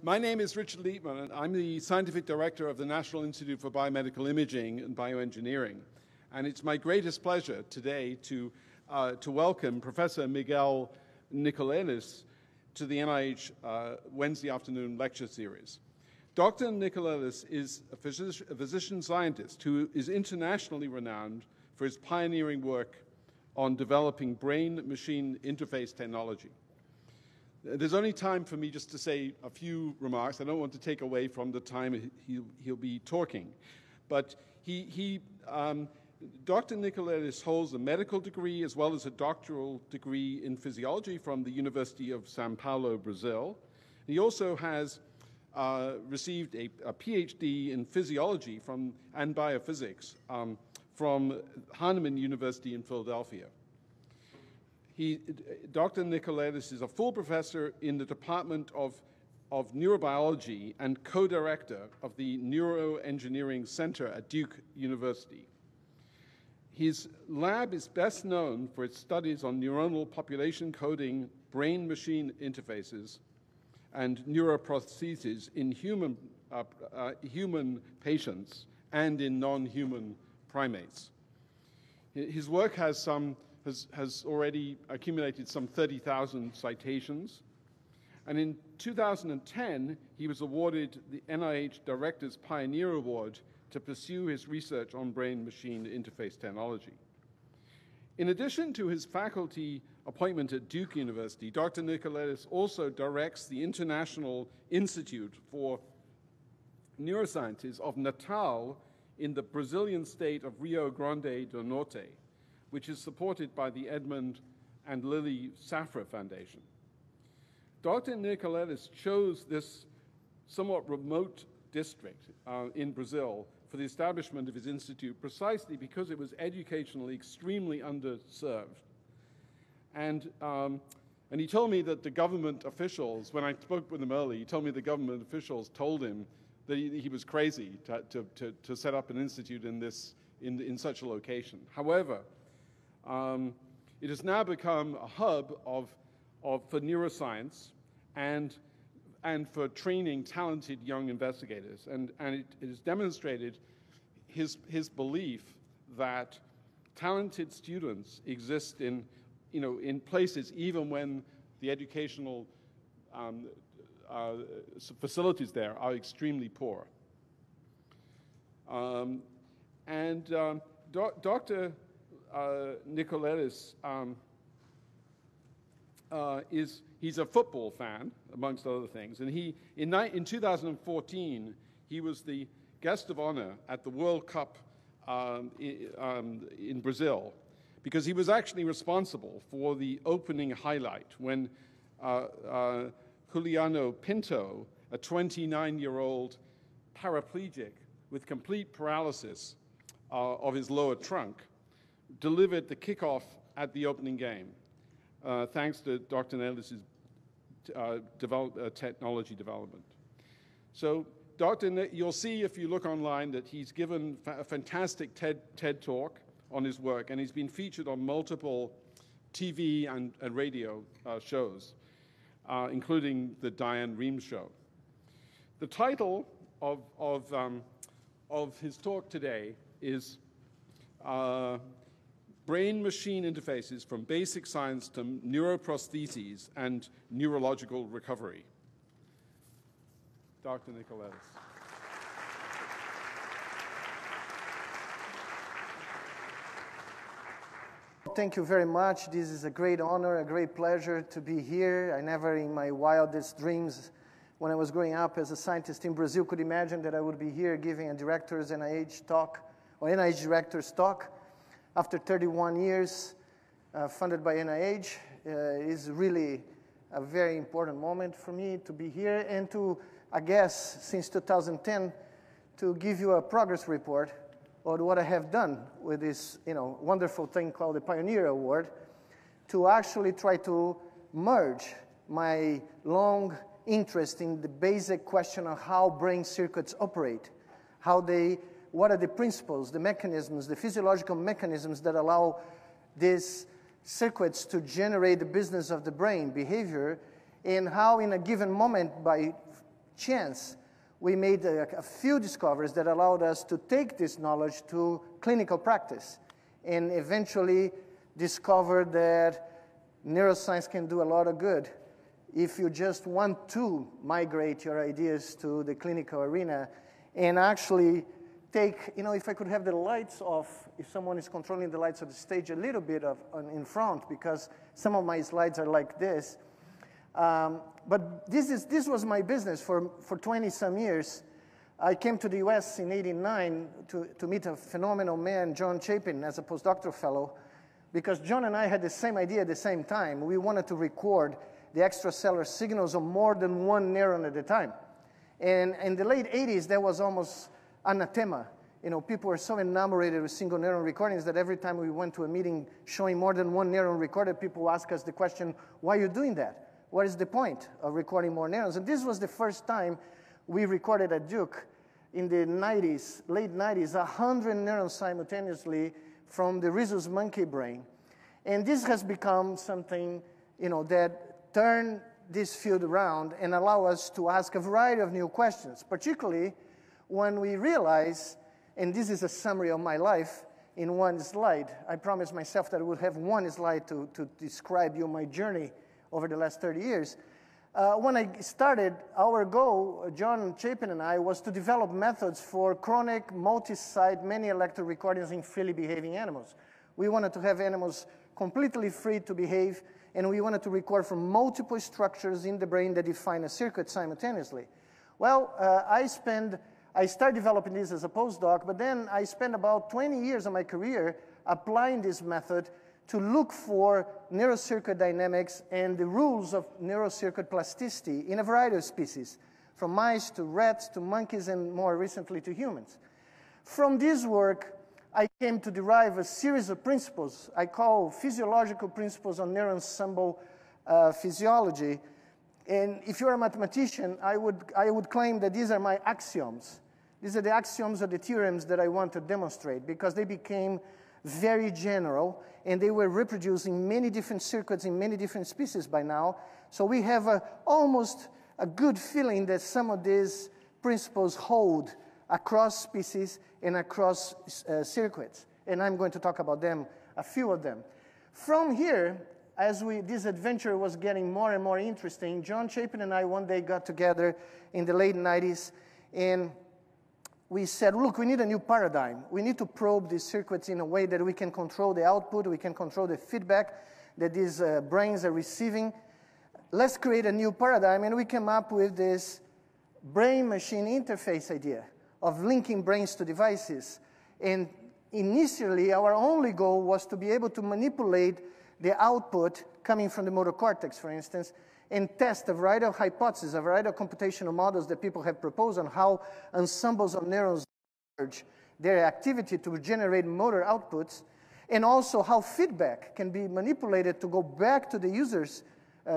My name is Richard Liebman, and I'm the Scientific Director of the National Institute for Biomedical Imaging and Bioengineering. And it's my greatest pleasure today to welcome Professor Miguel Nicolelis to the NIH Wednesday afternoon lecture series. Dr. Nicolelis is a physician-scientist who is internationally renowned for his pioneering work on developing brain-machine interface technology. There's only time for me just to say a few remarks. I don't want to take away from the time he'll be talking. But Dr. Nicolelis holds a medical degree as well as a doctoral degree in physiology from the University of São Paulo, Brazil. He also has received a Ph.D. in physiology and biophysics from Hahnemann University in Philadelphia. Dr. Nicolelis is a full professor in the Department of Neurobiology and co-director of the Neuroengineering Center at Duke University. His lab is best known for its studies on neuronal population coding, brain-machine interfaces, and neuroprostheses in human patients and in non-human primates. His work has already accumulated some 30,000 citations. And in 2010, he was awarded the NIH Director's Pioneer Award to pursue his research on brain-machine interface technology. In addition to his faculty appointment at Duke University, Dr. Nicolelis also directs the International Institute for Neurosciences of Natal in the Brazilian state of Rio Grande do Norte, which is supported by the Edmond and Lily Safra Foundation. Dr. Nicolelis chose this somewhat remote district in Brazil for the establishment of his institute precisely because it was educationally extremely underserved. And he told me that the government officials, when I spoke with him early, he told me the government officials told him that he was crazy to set up an institute in such a location. However, it has now become a hub for neuroscience and for training talented young investigators. And it has demonstrated his belief that talented students exist in places even when the educational facilities there are extremely poor. Dr. Nicolelis he's a football fan, amongst other things, and in 2014 he was the guest of honor at the World Cup in Brazil, because he was actually responsible for the opening highlight when Juliano Pinto, a 29-year-old paraplegic with complete paralysis of his lower trunk, delivered the kickoff at the opening game, thanks to Dr. Nicolelis' technology development. So, you'll see if you look online that he's given a fantastic TED talk on his work, and he's been featured on multiple TV and radio shows, including the Diane Rehm Show. The title of his talk today is Brain-Machine Interfaces from Basic Science to Neuroprostheses and Neurological Recovery. Dr. Nicolelis. Thank you very much. This is a great honor, a great pleasure to be here. I never in my wildest dreams when I was growing up as a scientist in Brazil could imagine that I would be here giving a director's NIH talk, or NIH director's talk. After 31 years, funded by NIH, is really a very important moment for me to be here and to, I guess, since 2010, to give you a progress report on what I have done with this, wonderful thing called the Pioneer Award, to actually try to merge my long interest in the basic question of how brain circuits operate, what are the principles, the mechanisms, the physiological mechanisms that allow these circuits to generate the business of the brain behavior, and how in a given moment, by chance, we made a few discoveries that allowed us to take this knowledge to clinical practice and eventually discovered that neuroscience can do a lot of good if you just want to migrate your ideas to the clinical arena and actually take, if I could have the lights off, if someone is controlling the lights of the stage a little bit in front, because some of my slides are like this. But this was my business for 20-some years. I came to the US in '89 to meet a phenomenal man, John Chapin, as a postdoctoral fellow, because John and I had the same idea at the same time. We wanted to record the extracellular signals of more than one neuron at a time. And in the late 80s, that was almost anathema. People were so enamored with single neuron recordings that every time we went to a meeting showing more than one neuron recorded, people ask us the question, why are you doing that? What is the point of recording more neurons? And this was the first time we recorded at Duke in the 90s, late 90s, 100 neurons simultaneously from the rhesus monkey brain. And this has become something, that turned this field around and allow us to ask a variety of new questions, particularly when we realize, and this is a summary of my life in one slide. I promised myself that I would have one slide to describe you my journey over the last 30 years. When I started, our goal, John Chapin and I, was to develop methods for chronic, multi-site, many electro recordings in freely behaving animals. We wanted to have animals completely free to behave, and we wanted to record from multiple structures in the brain that define a circuit simultaneously. Well, I started developing this as a postdoc, but then I spent about 20 years of my career applying this method to look for neurocircuit dynamics and the rules of neurocircuit plasticity in a variety of species, from mice to rats to monkeys and more recently to humans. From this work, I came to derive a series of principles I call physiological principles on neuroensemble physiology. And if you're a mathematician, I would claim that these are my axioms. These are the axioms or the theorems that I want to demonstrate because they became very general, and they were reproducing many different circuits in many different species by now. So we have almost a good feeling that some of these principles hold across species and across circuits. And I'm going to talk about them, a few of them. From here, as this adventure was getting more and more interesting, John Chapin and I one day got together in the late 90s, and we said, look, we need a new paradigm. We need to probe these circuits in a way that we can control the output, we can control the feedback that these brains are receiving. Let's create a new paradigm, and we came up with this brain-machine interface idea of linking brains to devices. And initially, our only goal was to be able to manipulate the output coming from the motor cortex, for instance, and test a variety of hypotheses, a variety of computational models that people have proposed on how ensembles of neurons merge their activity to generate motor outputs, and also how feedback can be manipulated to go back to the user's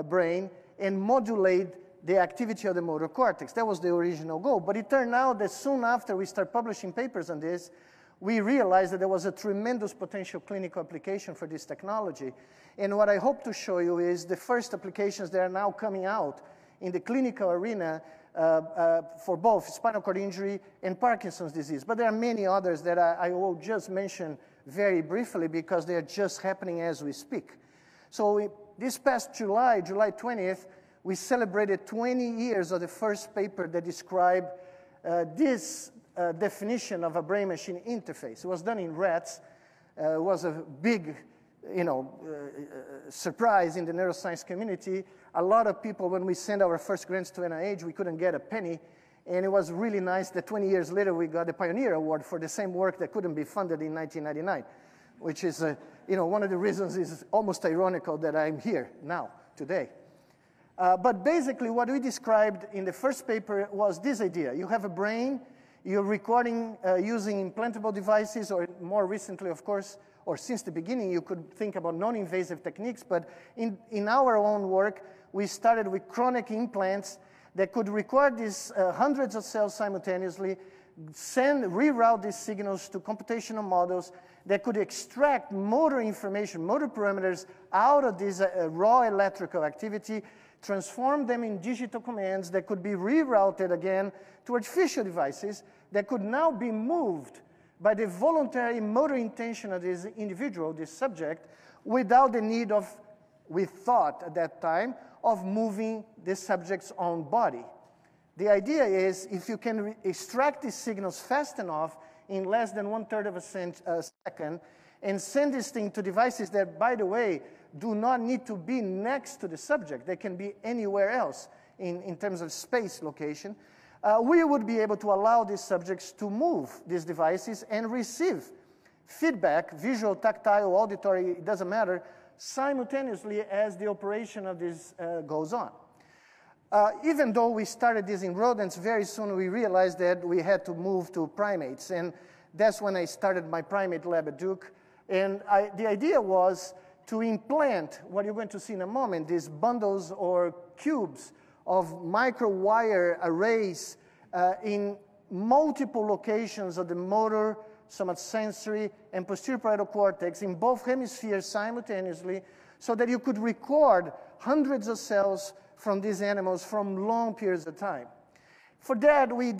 brain and modulate the activity of the motor cortex. That was the original goal. But it turned out that soon after we started publishing papers on this, we realized that there was a tremendous potential clinical application for this technology. And what I hope to show you is the first applications that are now coming out in the clinical arena for both spinal cord injury and Parkinson's disease. But there are many others that I will just mention very briefly because they are just happening as we speak. So this past July 20th, we celebrated 20 years of the first paper that described this definition of a brain-machine interface. It was done in rats. It was a big, surprise in the neuroscience community. A lot of people, when we sent our first grants to NIH, we couldn't get a penny. And it was really nice that 20 years later, we got the Pioneer Award for the same work that couldn't be funded in 1999, which is, one of the reasons is almost ironical that I'm here now, today. But basically, what we described in the first paper was this idea. You have a brain. You're recording using implantable devices, or more recently, of course, or since the beginning, you could think about non-invasive techniques. But in our own work, we started with chronic implants that could record these hundreds of cells simultaneously, reroute these signals to computational models, that could extract motor information, motor parameters out of this raw electrical activity, transform them in digital commands that could be rerouted again to artificial devices that could now be moved by the voluntary motor intention of this individual, this subject, without the need of, we thought at that time, of moving the subject's own body. The idea is if you can extract these signals fast enough in less than 1/3 of a second and send this thing to devices that, by the way, do not need to be next to the subject. They can be anywhere else in terms of space location. We would be able to allow these subjects to move these devices and receive feedback, visual, tactile, auditory, it doesn't matter, simultaneously as the operation of this goes on. Even though we started this in rodents, very soon we realized that we had to move to primates. And that's when I started my primate lab at Duke. And the idea was to implant, what you're going to see in a moment, these bundles or cubes of micro-wire arrays in multiple locations of the motor, somatosensory, and posterior parietal cortex in both hemispheres simultaneously, so that you could record hundreds of cells from these animals from long periods of time. For that, we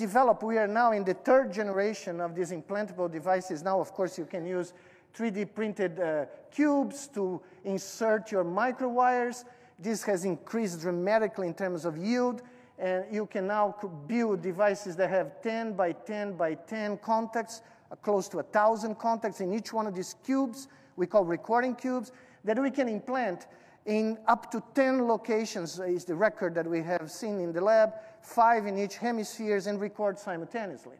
are now in the 3rd generation of these implantable devices. Now, of course, you can use 3D printed cubes to insert your microwires. This has increased dramatically in terms of yield, and you can now build devices that have 10 by 10 by 10 contacts, close to 1,000 contacts in each one of these cubes, we call recording cubes, that we can implant in up to 10 locations is the record that we have seen in the lab, 5 in each hemispheres, and record simultaneously.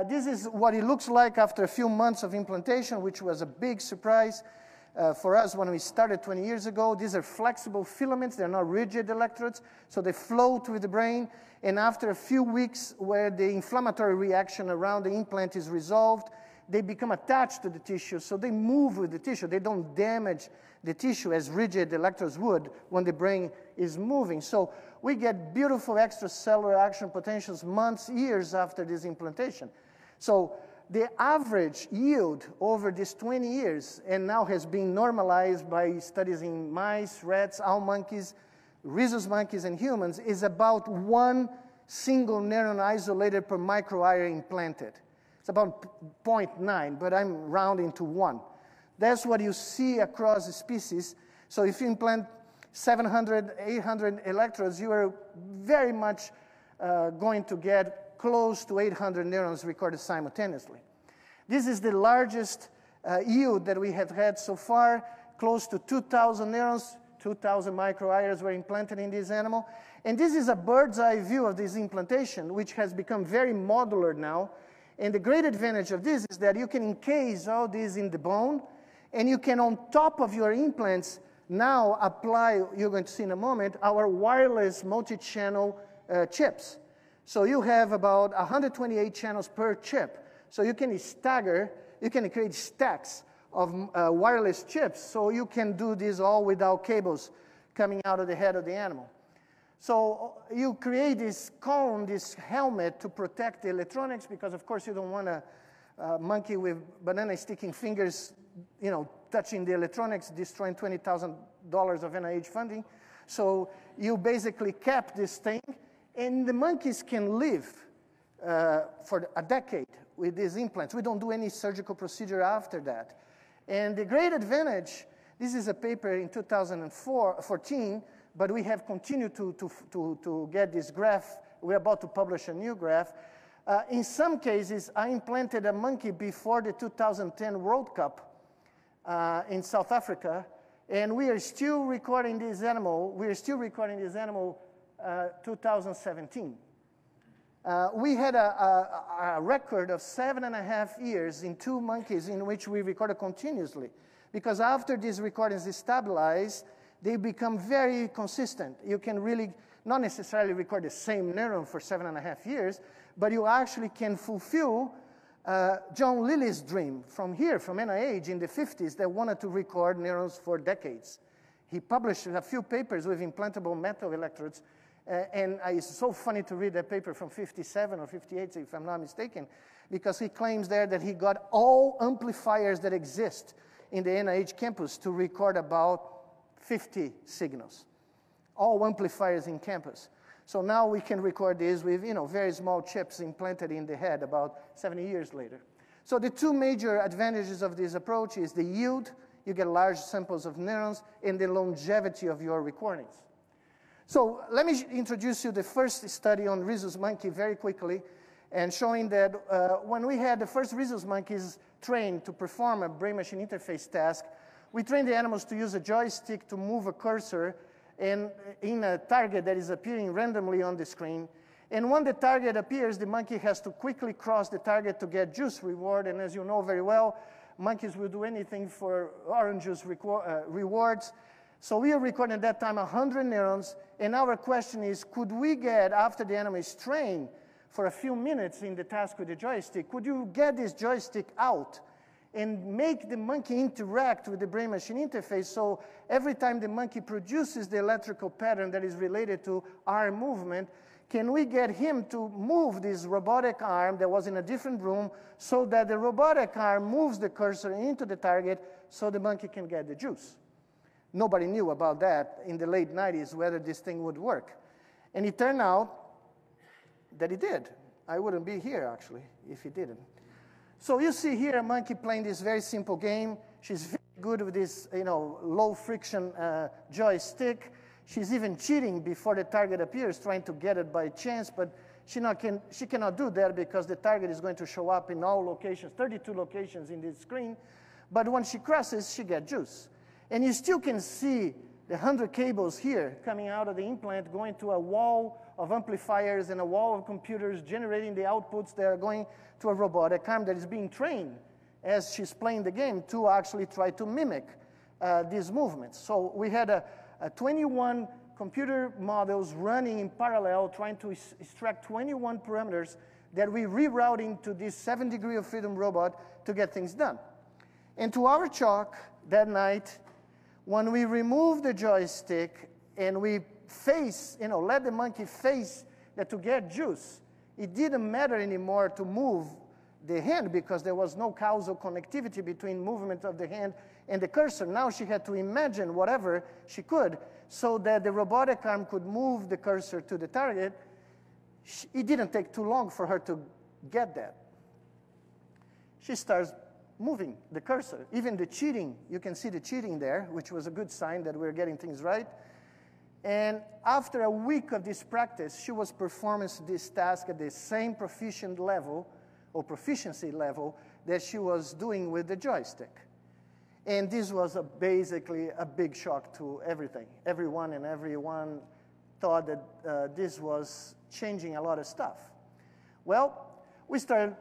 This is what it looks like after a few months of implantation, which was a big surprise for us when we started 20 years ago. These are flexible filaments. They're not rigid electrodes, so they float with the brain. And after a few weeks where the inflammatory reaction around the implant is resolved, they become attached to the tissue, so they move with the tissue. They don't damage the tissue as rigid electrodes would when the brain is moving. So we get beautiful extracellular action potentials months, years after this implantation. So the average yield over these 20 years, and now has been normalized by studies in mice, rats, owl monkeys, rhesus monkeys, and humans, is about 1 single neuron isolated per microwire implanted. It's about 0.9, but I'm rounding to 1. That's what you see across the species. So if you implant 700, 800 electrodes, you are very much going to get close to 800 neurons recorded simultaneously. This is the largest yield that we have had so far, close to 2,000 neurons, 2,000 microwires were implanted in this animal. And this is a bird's eye view of this implantation, which has become very modular now. And the great advantage of this is that you can encase all this in the bone, and you can, on top of your implants, now apply, you're going to see in a moment, our wireless multi-channel chips. So you have about 128 channels per chip. So you can create stacks of wireless chips, so you can do this all without cables coming out of the head of the animal. So you create this cone, this helmet, to protect the electronics, because of course you don't want a monkey with banana sticking fingers, touching the electronics, destroying $20,000 of NIH funding. So you basically cap this thing, and the monkeys can live for a decade with these implants. We don't do any surgical procedure after that. And the great advantage, this is a paper in 2014, but we have continued to get this graph. We're about to publish a new graph. In some cases, I implanted a monkey before the 2010 World Cup in South Africa, and we are still recording this animal. 2017. We had a record of 7.5 years in 2 monkeys in which we recorded continuously, because after these recordings is stabilized, they become very consistent. You can really not necessarily record the same neuron for 7.5 years, but you actually can fulfill John Lilly's dream from NIH in the 50s, that wanted to record neurons for decades. He published a few papers with implantable metal electrodes And it's so funny to read that paper from 57 or 58, if I'm not mistaken, because he claims there that he got all amplifiers that exist in the NIH campus to record about 50 signals. All amplifiers in campus. So now we can record this with very small chips implanted in the head about 70 years later. So the two major advantages of this approach is the yield, you get large samples of neurons, and the longevity of your recordings. So let me introduce you the first study on rhesus monkey very quickly, and showing that when we had the first rhesus monkeys trained to perform a brain-machine interface task, we trained the animals to use a joystick to move a cursor in a target that is appearing randomly on the screen. And when the target appears, the monkey has to quickly cross the target to get juice reward. And as you know very well, monkeys will do anything for orange juice rewards. So we are recording at that time 100 neurons. And our question is, could we get, after the animal is trained for a few minutes in the task with the joystick, could you get this joystick out and make the monkey interact with the brain-machine interface, so every time the monkey produces the electrical pattern that is related to arm movement, can we get him to move this robotic arm that was in a different room so that the robotic arm moves the cursor into the target so the monkey can get the juice? Nobody knew about that in the late 90s, whether this thing would work. And it turned out that it did. I wouldn't be here, actually, if it didn't. So you see here a monkey playing this very simple game. She's very good with this low-friction joystick. She's even cheating before the target appears, trying to get it by chance, but she cannot do that because the target is going to show up in all locations, 32 locations in this screen. But when she crosses, she gets juice. And you still can see the 100 cables here coming out of the implant, going to a wall of amplifiers and a wall of computers generating the outputs that are going to a robotic arm that is being trained as she's playing the game to actually try to mimic these movements. So we had a 21 computer models running in parallel, trying to extract 21 parameters that we rerouting to this 7 degree of freedom robot to get things done. And to our shock that night, when we removed the joystick and we let the monkey face that to get juice, it didn't matter anymore to move the hand because there was no causal connectivity between movement of the hand and the cursor. Now she had to imagine whatever she could so that the robotic arm could move the cursor to the target. It didn't take too long for her to get that. She starts moving the cursor. Even the cheating, you can see the cheating there, which was a good sign that we're getting things right. And after a week of this practice, she was performing this task at the same proficient level or proficiency level that she was doing with the joystick. And this was basically a big shock to everything. Everyone thought that this was changing a lot of stuff. Well, we started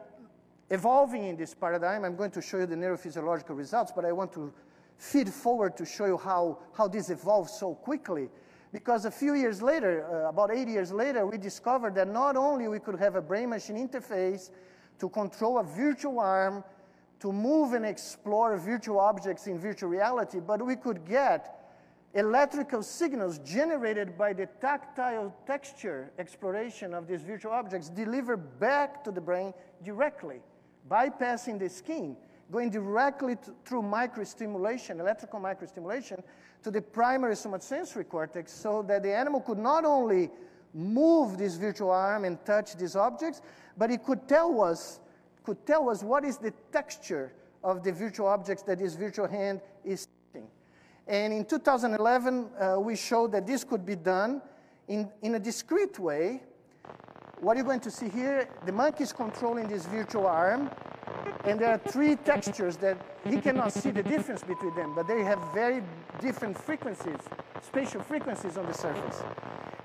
evolving in this paradigm. I'm going to show you the neurophysiological results, but I want to feed forward to show you how this evolved so quickly. Because a few years later, about 8 years later, we discovered that not only we could have a brain-machine interface to control a virtual arm, to move and explore virtual objects in virtual reality, but we could get electrical signals generated by the tactile texture exploration of these virtual objects delivered back to the brain directly, bypassing the skin, going directly through microstimulation, electrical microstimulation, to the primary somatosensory cortex, so that the animal could not only move this virtual arm and touch these objects, but it could tell us what is the texture of the virtual objects that this virtual hand is touching. And in 2011, we showed that this could be done in a discrete way. What you're going to see here, the monkey is controlling this virtual arm, and there are 3 textures that he cannot see the difference between them, but they have very different frequencies, spatial frequencies on the surface.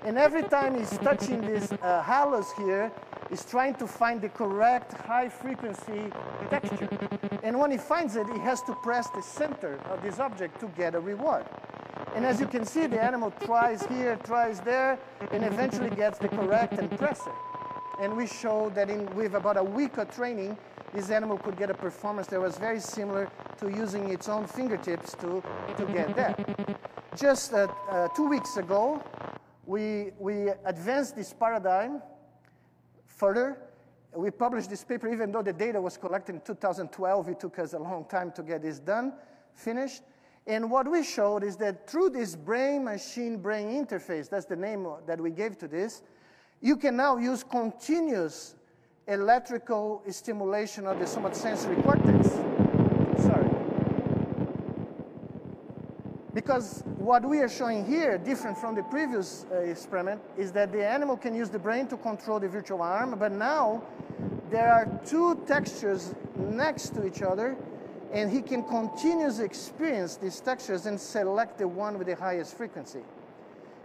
And every time he's touching this hallus here, he's trying to find the correct high-frequency texture. And when he finds it, he has to press the center of this object to get a reward. And as you can see, the animal tries here, tries there, and eventually gets the correct and press it. And we showed that with about a week of training, this animal could get a performance that was very similar to using its own fingertips to get that. Just 2 weeks ago, we advanced this paradigm further. We published this paper, even though the data was collected in 2012. It took us a long time to get this done, finished. And what we showed is that through this brain-machine-brain interface, that's the name that we gave to this, you can now use continuous electrical stimulation of the somatosensory cortex. Sorry. Because what we are showing here, different from the previous experiment, is that the animal can use the brain to control the virtual arm, but now there are two textures next to each other, and he can continuously experience these textures and select the one with the highest frequency.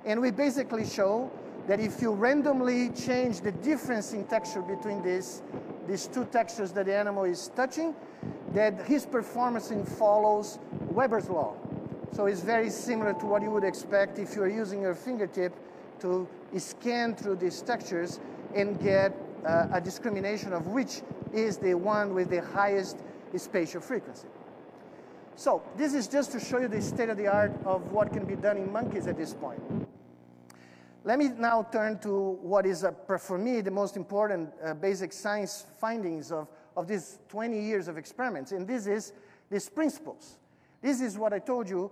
And we basically show that if you randomly change the difference in texture between these two textures that the animal is touching, that his performance follows Weber's law. So it's very similar to what you would expect if you're using your fingertip to scan through these textures and get a discrimination of which is the one with the highest spatial frequency. So this is just to show you the state of the art of what can be done in monkeys at this point. Let me now turn to what is, for me, the most important basic science findings of these 20 years of experiments, and this is these principles. This is what I told you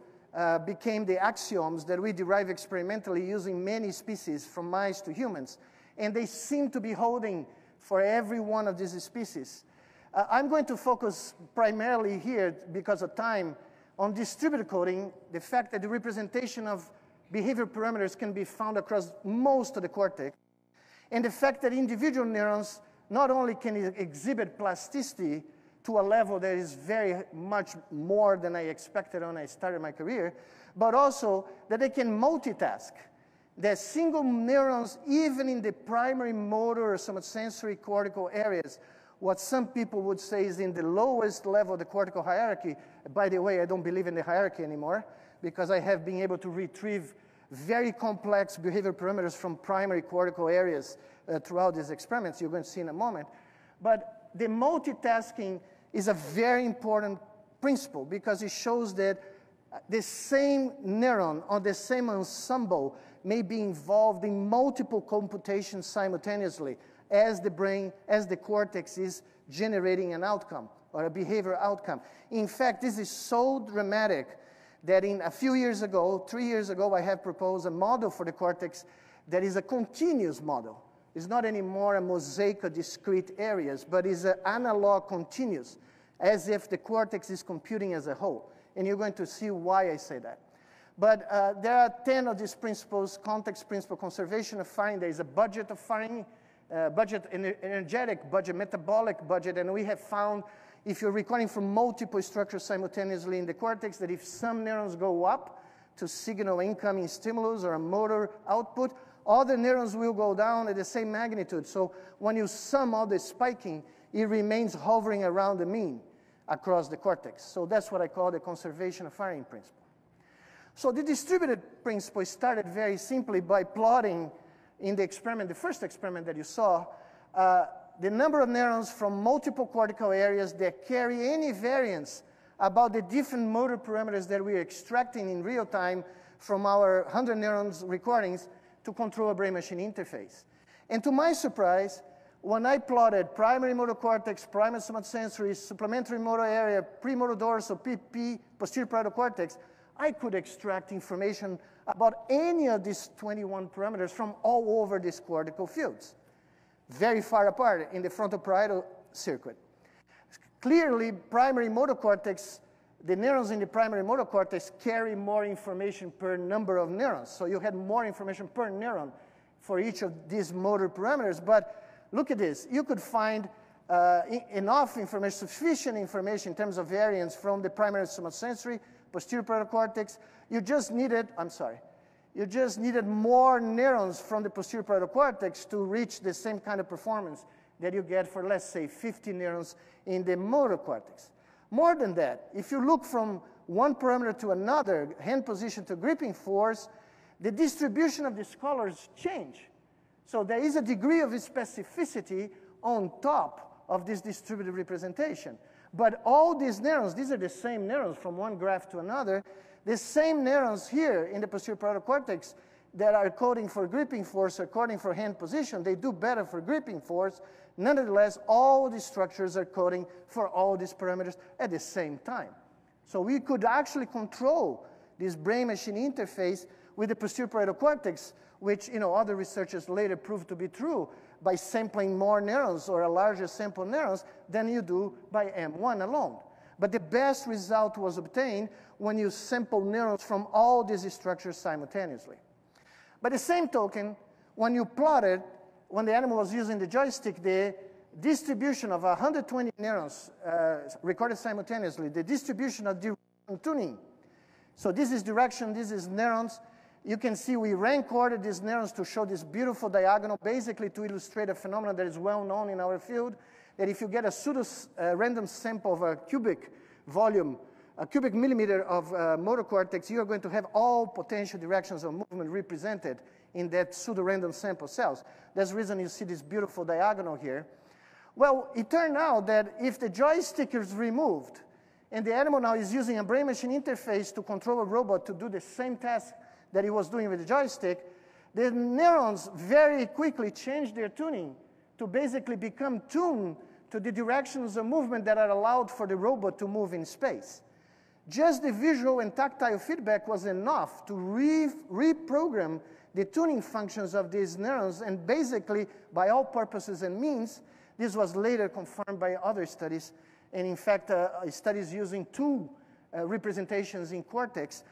became the axioms that we derive experimentally using many species from mice to humans, and they seem to be holding for every one of these species. I'm going to focus primarily here, because of time, on distributed coding, the fact that the representation of behavior parameters can be found across most of the cortex, and the fact that individual neurons not only can exhibit plasticity to a level that is very much more than I expected when I started my career, but also that they can multitask. That single neurons, even in the primary motor or somatosensory cortical areas, what some people would say is in the lowest level of the cortical hierarchy. By the way, I don't believe in the hierarchy anymore, because I have been able to retrieve very complex behavior parameters from primary cortical areas throughout these experiments you're going to see in a moment. But the multitasking is a very important principle, because it shows that the same neuron or the same ensemble may be involved in multiple computations simultaneously as the brain, as the cortex is generating an outcome or a behavior outcome. In fact, this is so dramatic that in a few years ago, 3 years ago, I have proposed a model for the cortex that is a continuous model. It's not anymore a mosaic of discrete areas, but is an analog continuous, as if the cortex is computing as a whole. And you're going to see why I say that. But there are 10 of these principles: context principle, conservation of firing. There is a budget of firing, budget, energetic budget, metabolic budget, and we have found, if you're recording from multiple structures simultaneously in the cortex, that if some neurons go up to signal incoming stimulus or a motor output, other neurons will go down at the same magnitude. So when you sum all the spiking, it remains hovering around the mean across the cortex. So that's what I call the conservation of firing principle. So the distributed principle started very simply by plotting in the experiment, the first experiment that you saw, the number of neurons from multiple cortical areas that carry any variance about the different motor parameters that we're extracting in real time from our 100 neurons recordings to control a brain-machine interface. And to my surprise, when I plotted primary motor cortex, primary somatosensory, supplementary motor area, premotor dorsal, PP, posterior parietal cortex, I could extract information about any of these 21 parameters from all over these cortical fields, very far apart in the frontal parietal circuit. Clearly, primary motor cortex, the neurons in the primary motor cortex carry more information per number of neurons. So you had more information per neuron for each of these motor parameters. But look at this. You could find enough information, sufficient information in terms of variance from the primary somatosensory, posterior parietal cortex. You just needed, you just needed more neurons from the posterior parietal cortex to reach the same kind of performance that you get for, let's say, 50 neurons in the motor cortex. More than that, if you look from one parameter to another, hand position to gripping force, the distribution of these colors change. So there is a degree of specificity on top of this distributed representation. But all these neurons, these are the same neurons from one graph to another. The same neurons here in the posterior parietal cortex that are coding for gripping force or coding for hand position. They do better for gripping force. Nonetheless, all these structures are coding for all these parameters at the same time. So we could actually control this brain-machine interface with the posterior parietal cortex, which other researchers later proved to be true by sampling more neurons or a larger sample of neurons than you do by M1 alone. But the best result was obtained when you sample neurons from all these structures simultaneously. By the same token, when you plotted, when the animal was using the joystick, the distribution of 120 neurons recorded simultaneously, the distribution of direction tuning. So this is direction, this is neurons. You can see we rank-ordered these neurons to show this beautiful diagonal, basically to illustrate a phenomenon that is well known in our field, that if you get a pseudo-random sample of a cubic volume, a cubic millimeter of motor cortex, you are going to have all potential directions of movement represented in that pseudo-random sample cells. That's the reason you see this beautiful diagonal here. Well, it turned out that if the joystick is removed, and the animal now is using a brain-machine interface to control a robot to do the same task that he was doing with the joystick, the neurons very quickly change their tuning to basically become tuned to the directions of movement that are allowed for the robot to move in space. Just the visual and tactile feedback was enough to reprogram the tuning functions of these neurons, and basically, by all purposes and means, this was later confirmed by other studies, and in fact, studies using two representations in cortex.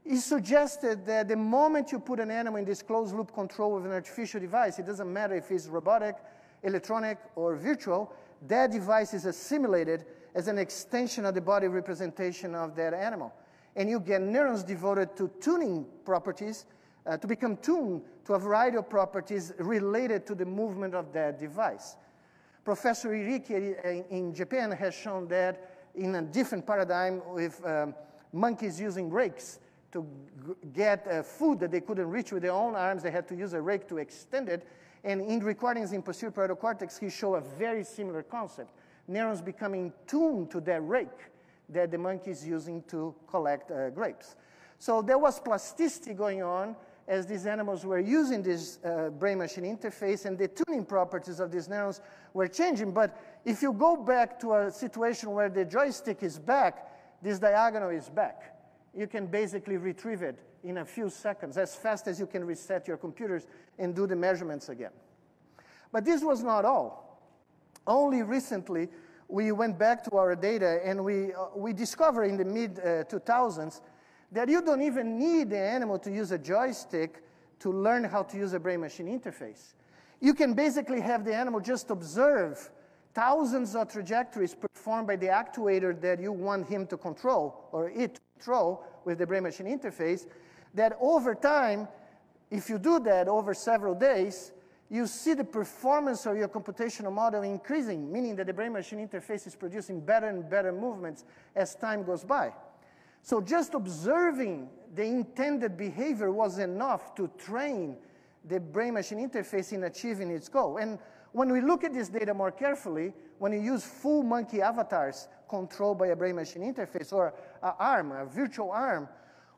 It suggested that the moment you put an animal in this closed-loop control with an artificial device, it doesn't matter if it's robotic, electronic, or virtual, that device is assimilated as an extension of the body representation of that animal. And you get neurons devoted to tuning properties, to become tuned to a variety of properties related to the movement of that device. Professor Iriki in Japan has shown that in a different paradigm with monkeys using rakes to get food that they couldn't reach with their own arms, they had to use a rake to extend it. And in recordings in posterior parietal cortex, he showed a very similar concept. Neurons becoming tuned to that rake that the monkey is using to collect grapes. So there was plasticity going on as these animals were using this brain-machine interface, and the tuning properties of these neurons were changing. But if you go back to a situation where the joystick is back, this diagonal is back. You can basically retrieve it in a few seconds, as fast as you can reset your computers and do the measurements again. But this was not all. Only recently, we went back to our data, and we discovered in the mid-2000s that you don't even need the animal to use a joystick to learn how to use a brain-machine interface. You can basically have the animal just observe thousands of trajectories performed by the actuator that you want him to control, or it to control with the brain-machine interface, that over time, if you do that over several days, you see the performance of your computational model increasing, meaning that the brain-machine interface is producing better and better movements as time goes by. So just observing the intended behavior was enough to train the brain-machine interface in achieving its goal. And when we look at this data more carefully, when you use full monkey avatars controlled by a brain-machine interface or an arm, a virtual arm,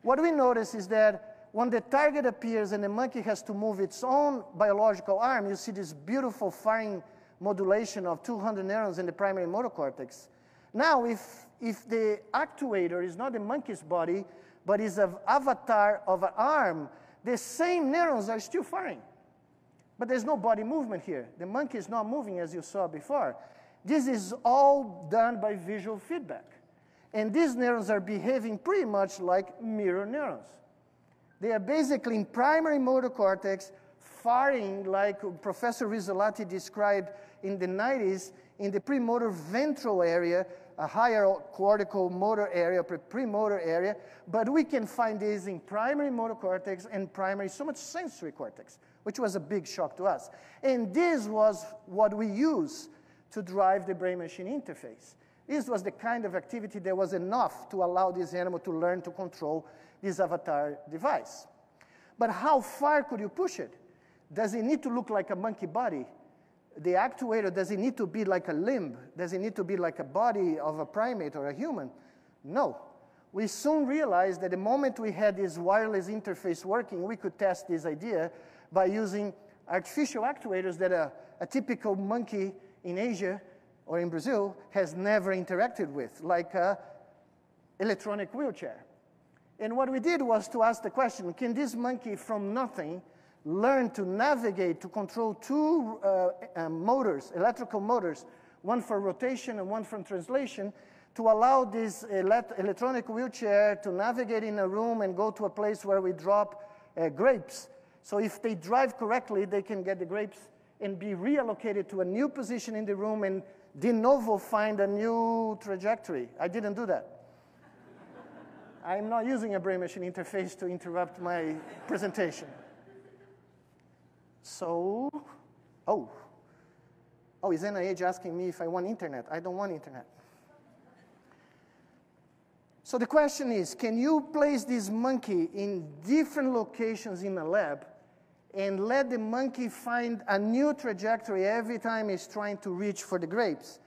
what we notice is that when the target appears and the monkey has to move its own biological arm, you see this beautiful firing modulation of 200 neurons in the primary motor cortex. Now, if the actuator is not the monkey's body, but is an avatar of an arm, the same neurons are still firing. But there's no body movement here. The monkey is not moving as you saw before. This is all done by visual feedback. And these neurons are behaving pretty much like mirror neurons. They are basically in primary motor cortex, firing like Professor Rizzolatti described in the 90s in the premotor ventral area, a higher cortical motor area, premotor area, but we can find this in primary motor cortex and primary somatosensory cortex, which was a big shock to us. And this was what we use to drive the brain-machine interface. This was the kind of activity that was enough to allow this animal to learn to control this avatar device. But how far could you push it? Does it need to look like a monkey body? The actuator, does it need to be like a limb? Does it need to be like a body of a primate or a human? No. we soon realized that the moment we had this wireless interface working, we could test this idea by using artificial actuators that a typical monkey in Asia or in Brazil has never interacted with, like an electronic wheelchair. And what we did was to ask the question, can this monkey from nothing learn to navigate, to control two motors, electrical motors, one for rotation and one for translation, to allow this electronic wheelchair to navigate in a room and go to a place where we drop grapes. So if they drive correctly, they can get the grapes and be reallocated to a new position in the room and de novo find a new trajectory. I didn't do that. I'm not using a brain-machine interface to interrupt my presentation. So, is NIH asking me if I want internet? I don't want internet. So the question is, can you place this monkey in different locations in a lab and let the monkey find a new trajectory every time he's trying to reach for the grapes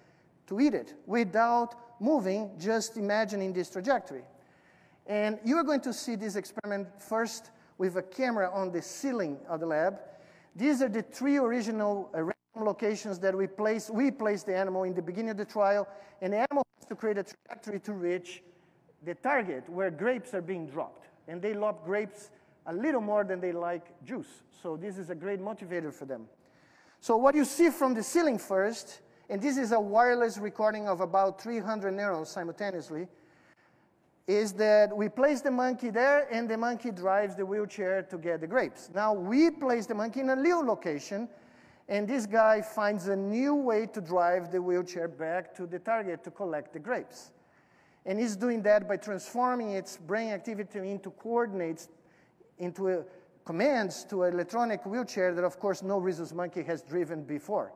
to eat it without moving, just imagining this trajectory? And you are going to see this experiment first with a camera on the ceiling of the lab. These are the three original random locations that we placed the animal in the beginning of the trial, and the animal has to create a trajectory to reach the target where grapes are being dropped. And they love grapes a little more than they like juice. So this is a great motivator for them. So what you see from the ceiling first, and this is a wireless recording of about 300 neurons simultaneously, is that we place the monkey there, and the monkey drives the wheelchair to get the grapes. Now, we place the monkey in a new location, and this guy finds a new way to drive the wheelchair back to the target to collect the grapes. And he's doing that by transforming its brain activity into coordinates, into commands to an electronic wheelchair that, of course, no rhesus monkey has driven before.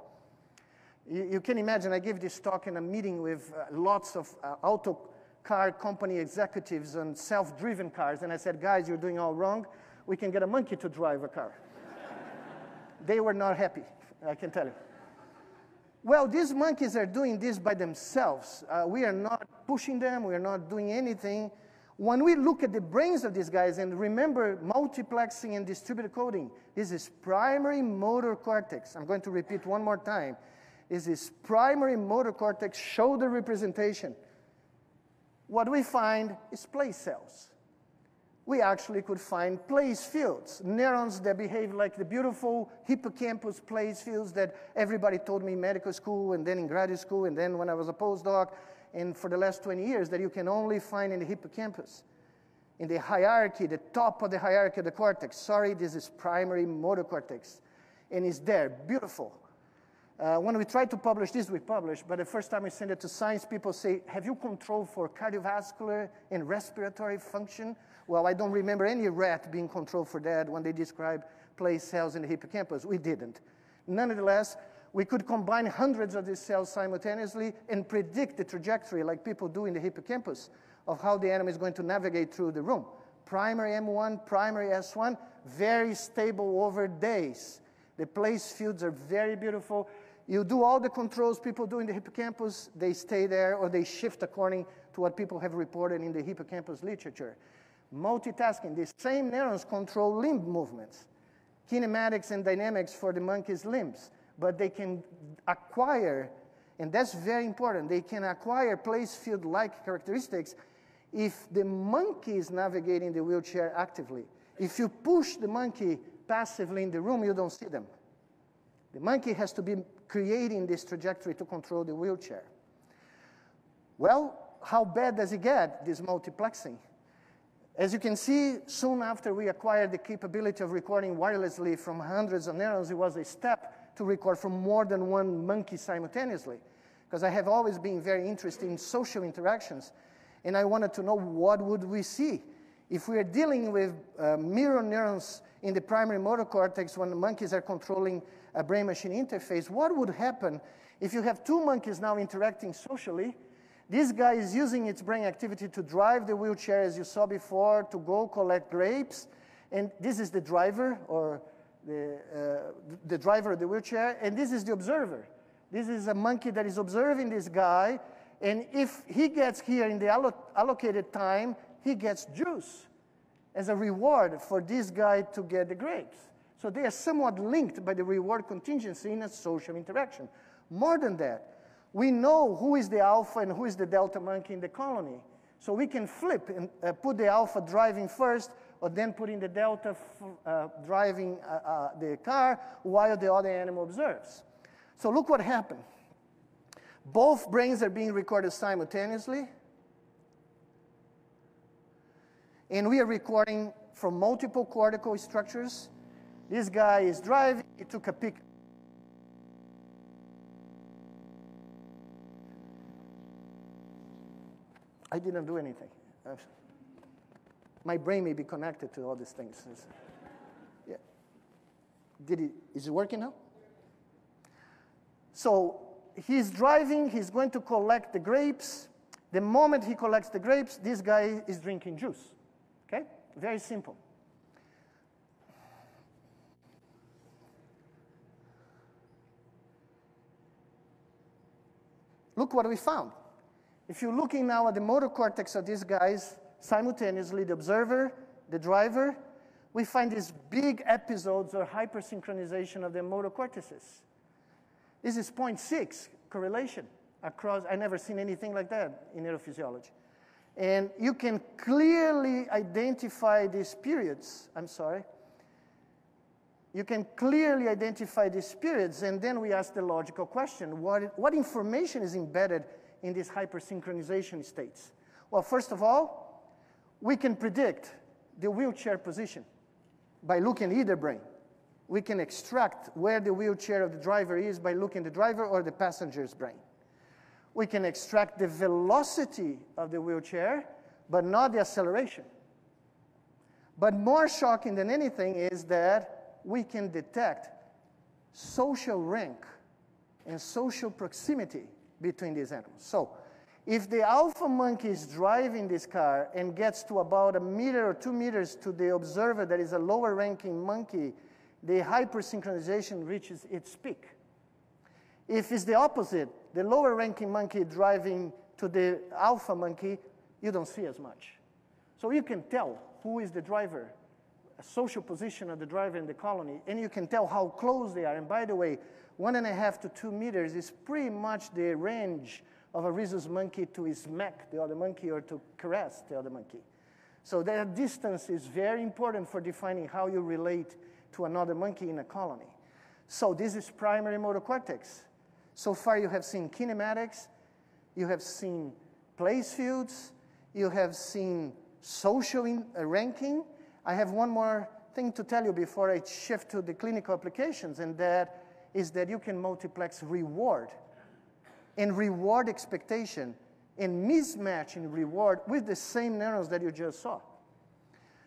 You can imagine, I gave this talk in a meeting with lots of auto car company executives on self-driven cars, and I said, guys, you're doing all wrong. We can get a monkey to drive a car. They were not happy, I can tell you. Well, these monkeys are doing this by themselves. We are not pushing them. We are not doing anything. When we look at the brains of these guys, and remember multiplexing and distributed coding, this is primary motor cortex. I'm going to repeat one more time. This is primary motor cortex shoulder representation. What we find is place cells. We actually could find place fields, neurons that behave like the beautiful hippocampus place fields that everybody told me in medical school and then in graduate school and then when I was a postdoc and for the last 20 years that you can only find in the hippocampus. In the hierarchy, the top of the hierarchy of the cortex. Sorry, this is primary motor cortex. And it's there, beautiful. When we tried to publish this, we published, but the first time we send it to science, people say, have you controlled for cardiovascular and respiratory function? Well, I don't remember any rat being controlled for that when they describe place cells in the hippocampus. We didn't. Nonetheless, we could combine hundreds of these cells simultaneously and predict the trajectory, like people do in the hippocampus, of how the animal is going to navigate through the room. Primary M1, primary S1, very stable over days. The place fields are very beautiful. You do all the controls people do in the hippocampus, they stay there, or they shift according to what people have reported in the hippocampus literature. Multitasking, the same neurons control limb movements, kinematics and dynamics for the monkey's limbs, but they can acquire, and that's very important, they can acquire place field-like characteristics if the monkey is navigating the wheelchair actively. If you push the monkey passively in the room, you don't see them. The monkey has to be creating this trajectory to control the wheelchair. Well, how bad does it get, this multiplexing? As you can see, soon after we acquired the capability of recording wirelessly from hundreds of neurons, it was a step to record from more than one monkey simultaneously. Because I have always been very interested in social interactions, and I wanted to know what would we see. If we are dealing with mirror neurons in the primary motor cortex when the monkeys are controlling a brain-machine interface, what would happen if you have two monkeys now interacting socially? This guy is using its brain activity to drive the wheelchair, as you saw before, to go collect grapes. And this is the driver, or the driver of the wheelchair, and this is the observer. This is a monkey that is observing this guy, and if he gets here in the allocated time, he gets juice as a reward for this guy to get the grapes. So they are somewhat linked by the reward contingency in a social interaction. More than that, we know who is the alpha and who is the delta monkey in the colony. So we can flip and put the alpha driving first, or then putting the delta driving the car while the other animal observes. So look what happened. Both brains are being recorded simultaneously. And we are recording from multiple cortical structures. This guy is driving, he took a pic. I didn't do anything. My brain may be connected to all these things. Yeah. Is it working now? So he's driving, he's going to collect the grapes. The moment he collects the grapes, this guy is drinking juice. Okay? Very simple. Look what we found. If you're looking now at the motor cortex of these guys, simultaneously the observer, the driver, we find these big episodes or hypersynchronization of the motor cortices. This is 0.6 correlation across. I've never seen anything like that in neurophysiology. And you can clearly identify these periods. I'm sorry. You can clearly identify these periods, and then we ask the logical question, what information is embedded in these hypersynchronization states? Well, first of all, we can predict the wheelchair position by looking at either brain. We can extract where the wheelchair of the driver is by looking at the driver or the passenger's brain. We can extract the velocity of the wheelchair, but not the acceleration. But more shocking than anything is that we can detect social rank and social proximity between these animals. So if the alpha monkey is driving this car and gets to about 1 meter or 2 meters to the observer that is a lower ranking monkey, the hypersynchronization reaches its peak. If it's the opposite, the lower ranking monkey driving to the alpha monkey, you don't see as much. So you can tell who is the driver, a social position of the driver in the colony, and you can tell how close they are. And by the way, 1.5 to 2 meters is pretty much the range of a rhesus monkey to smack the other monkey or to caress the other monkey. So that distance is very important for defining how you relate to another monkey in a colony. So this is primary motor cortex. So far you have seen kinematics, you have seen place fields, you have seen social ranking. I have one more thing to tell you before I shift to the clinical applications, and that is that you can multiplex reward and reward expectation and mismatch in reward with the same neurons that you just saw.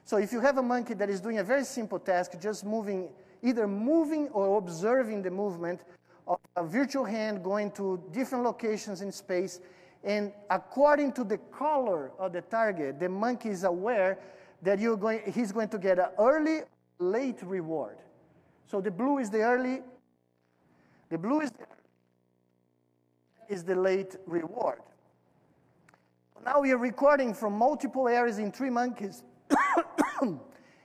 So if you have a monkey that is doing a very simple task, just moving, either moving or observing the movement of a virtual hand going to different locations in space, and according to the color of the target, the monkey is aware that he's going to get an early, late reward. So the blue is the early, the blue is the late reward. Now we are recording from multiple areas in 3 monkeys.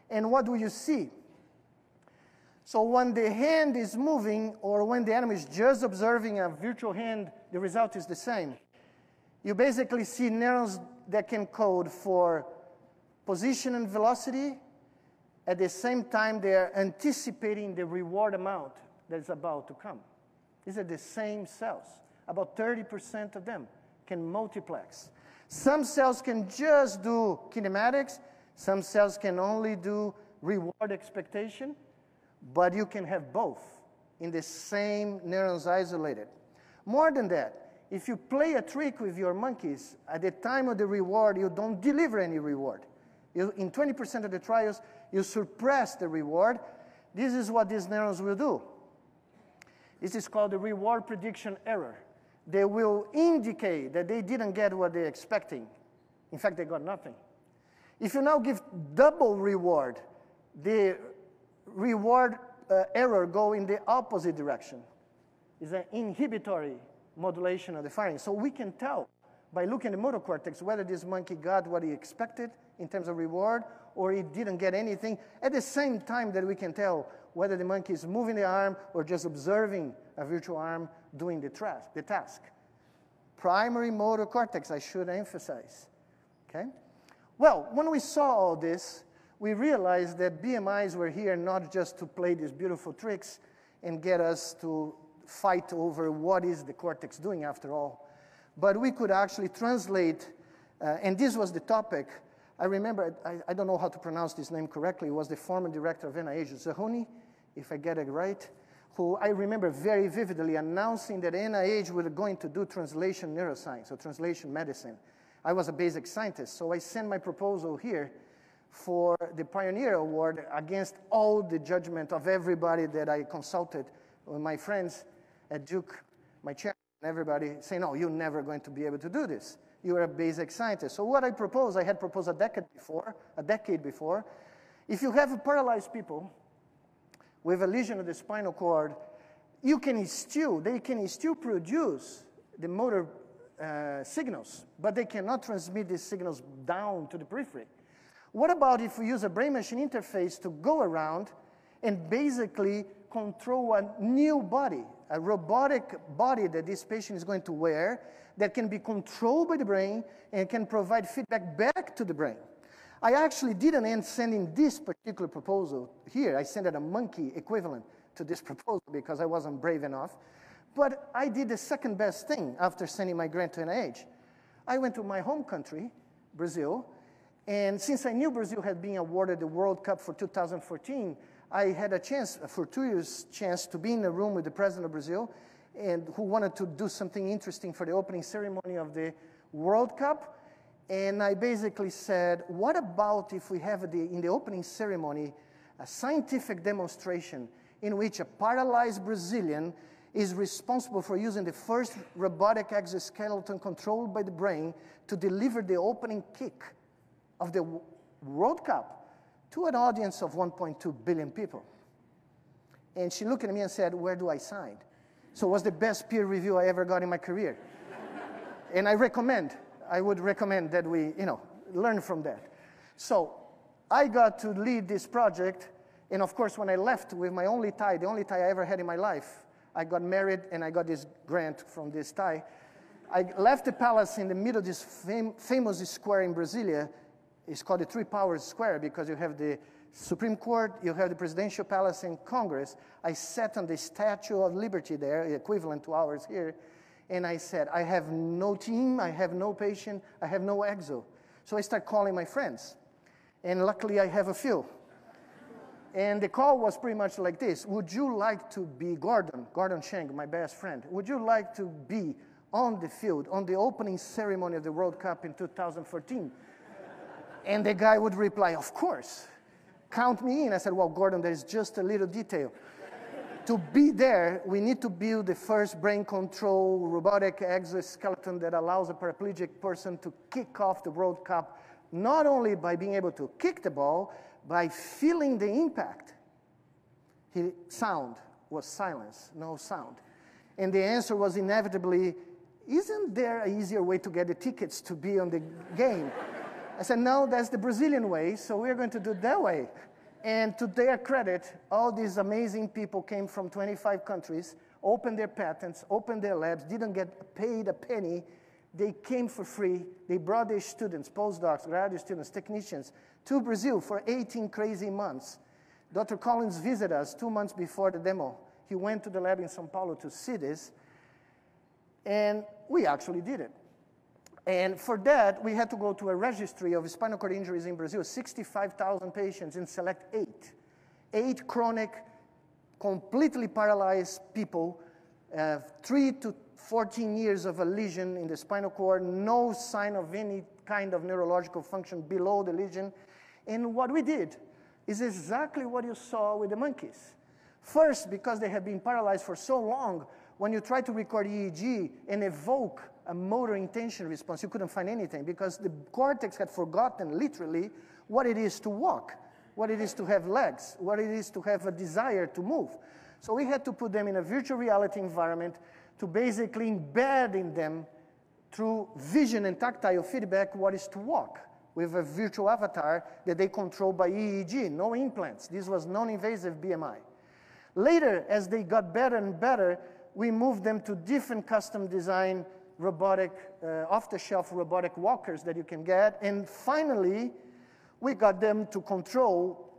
And what do you see? So when the hand is moving, or when the animal is just observing a virtual hand, the result is the same. You basically see neurons that can code for position and velocity. At the same time, they are anticipating the reward amount that is about to come. These are the same cells. About 30% of them can multiplex. Some cells can just do kinematics. Some cells can only do reward expectation. But you can have both in the same neurons isolated. More than that, if you play a trick with your monkeys, at the time of the reward, you don't deliver any reward. In 20% of the trials, you suppress the reward. This is what these neurons will do. This is called the reward prediction error. They will indicate that they didn't get what they're expecting. In fact, they got nothing. If you now give double reward, the reward error go in the opposite direction. It's an inhibitory modulation of the firing. So we can tell by looking at the motor cortex whether this monkey got what he expected in terms of reward, or it didn't get anything, at the same time that we can tell whether the monkey is moving the arm or just observing a virtual arm doing the task. Primary motor cortex, I should emphasize. Okay? Well, when we saw all this, we realized that BMIs were here not just to play these beautiful tricks and get us to fight over what is the cortex doing after all, but we could actually translate, and this was the topic. I remember, I don't know how to pronounce this name correctly, it was the former director of NIH, Zahuni, if I get it right, who I remember very vividly announcing that NIH were going to do translation neuroscience, or translation medicine. I was a basic scientist, so I sent my proposal here for the Pioneer Award against all the judgment of everybody that I consulted, my friends at Duke, my chairman, everybody saying, no, you're never going to be able to do this. You're a basic scientist. So what I proposed, I had proposed a decade before, if you have paralyzed people with a lesion of the spinal cord, they can still produce the motor signals, but they cannot transmit these signals down to the periphery. What about if we use a brain-machine interface to go around and basically control a new body, a robotic body that this patient is going to wear that can be controlled by the brain and can provide feedback back to the brain? I actually didn't end sending this particular proposal here. I sent it a monkey equivalent to this proposal because I wasn't brave enough. But I did the second best thing after sending my grant to NIH. I went to my home country, Brazil, and since I knew Brazil had been awarded the World Cup for 2014, I had a chance, for 2 years, to be in a room with the president of Brazil, and who wanted to do something interesting for the opening ceremony of the World Cup. And I basically said, what about if we have in the opening ceremony a scientific demonstration in which a paralyzed Brazilian is responsible for using the first robotic exoskeleton controlled by the brain to deliver the opening kick of the World Cup to an audience of 1.2 billion people. And she looked at me and said, where do I sign? So it was the best peer review I ever got in my career. And I would recommend that we, learn from that. So I got to lead this project. And of course, when I left with my only tie, the only tie I ever had in my life, I got married and I got this grant from this tie. I left the palace in the middle of this famous square in Brasilia. It's called the Three Powers Square because you have the Supreme Court, you have the Presidential Palace and Congress. I sat on the Statue of Liberty there, equivalent to ours here, and I said, I have no team, I have no patient, I have no exo. So I start calling my friends, and luckily I have a few. And the call was pretty much like this: would you like to be Gordon Cheng, my best friend, would you like to be on the field, on the opening ceremony of the World Cup in 2014? And the guy would reply, of course, count me in. I said, well, Gordon, there's just a little detail. To be there, we need to build the first brain control robotic exoskeleton that allows a paraplegic person to kick off the World Cup, not only by being able to kick the ball, by feeling the impact. Sound was silence, no sound. And the answer was inevitably, isn't there an easier way to get the tickets to be on the game? I said, no, that's the Brazilian way, so we're going to do it that way. And to their credit, all these amazing people came from 25 countries, opened their patents, opened their labs, didn't get paid a penny. They came for free. They brought their students, postdocs, graduate students, technicians, to Brazil for 18 crazy months. Dr. Collins visited us 2 months before the demo. He went to the lab in São Paulo to see this, and we actually did it. And for that, we had to go to a registry of spinal cord injuries in Brazil, 65,000 patients, and select 8 chronic, completely paralyzed people, 3 to 14 years of a lesion in the spinal cord, no sign of any kind of neurological function below the lesion. And what we did is exactly what you saw with the monkeys. First, because they had been paralyzed for so long, when you try to record EEG and evoke a motor intention response, you couldn't find anything because the cortex had forgotten literally what it is to walk, what it is to have legs, what it is to have a desire to move. So we had to put them in a virtual reality environment to basically embed in them through vision and tactile feedback what is to walk, with a virtual avatar that they control by EEG, no implants. This was non-invasive BMI. Later, as they got better and better, we moved them to different custom design robotic, off-the-shelf robotic walkers that you can get. And finally, we got them to control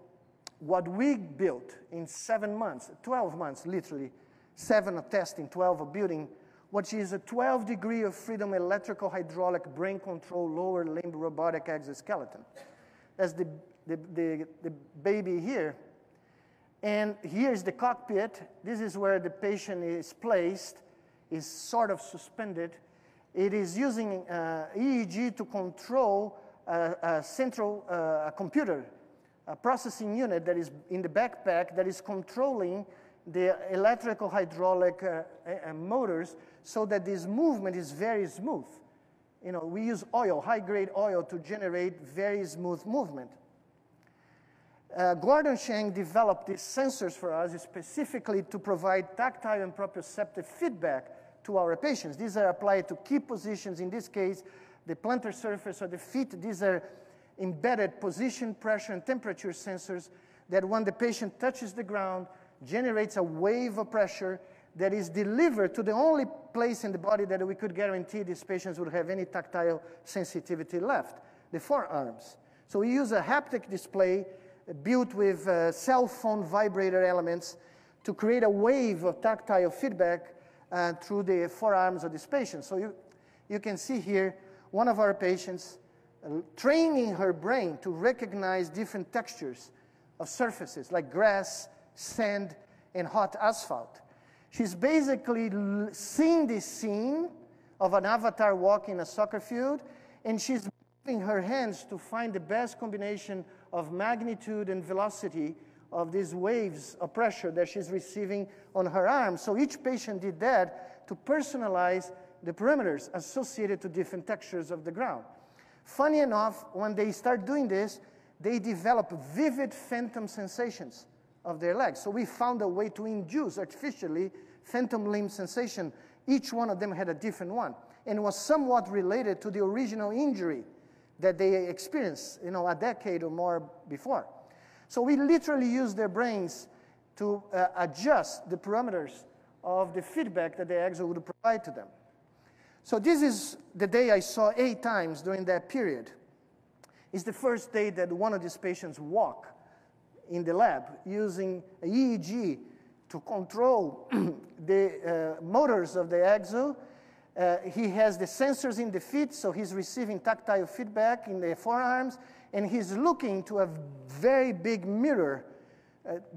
what we built in 7 months, 12 months, literally. 7 of testing, 12 of building, which is a 12-degree of freedom electrical hydraulic brain control lower limb robotic exoskeleton. That's the baby here. And here's the cockpit. This is where the patient is placed, is sort of suspended. It is using EEG to control a central computer, a processing unit that is in the backpack that is controlling the electrical hydraulic motors so that this movement is very smooth. You know, we use oil, high-grade oil, to generate very smooth movement. Gordon Chang developed these sensors for us specifically to provide tactile and proprioceptive feedback to our patients. These are applied to key positions, in this case, the plantar surface or the feet. These are embedded position, pressure, and temperature sensors that when the patient touches the ground, generates a wave of pressure that is delivered to the only place in the body that we could guarantee these patients would have any tactile sensitivity left, the forearms. So we use a haptic display built with cell phone vibrator elements to create a wave of tactile feedback through the forearms of this patient. So you can see here one of our patients training her brain to recognize different textures of surfaces like grass, sand, and hot asphalt. She's basically seeing this scene of an avatar walking a soccer field, and she's moving her hands to find the best combination of magnitude and velocity of these waves of pressure that she's receiving on her arm. So each patient did that to personalize the parameters associated to different textures of the ground. Funny enough, when they start doing this, they develop vivid phantom sensations of their legs. So we found a way to induce artificially phantom limb sensation. Each one of them had a different one, and was somewhat related to the original injury that they experienced, you know, a decade or more before. So we literally use their brains to adjust the parameters of the feedback that the exo would provide to them. So this is the day I saw 8 times during that period. It's the first day that one of these patients walked in the lab using EEG to control the motors of the exo. He has the sensors in the feet, so he's receiving tactile feedback in the forearms, and he's looking to a very big mirror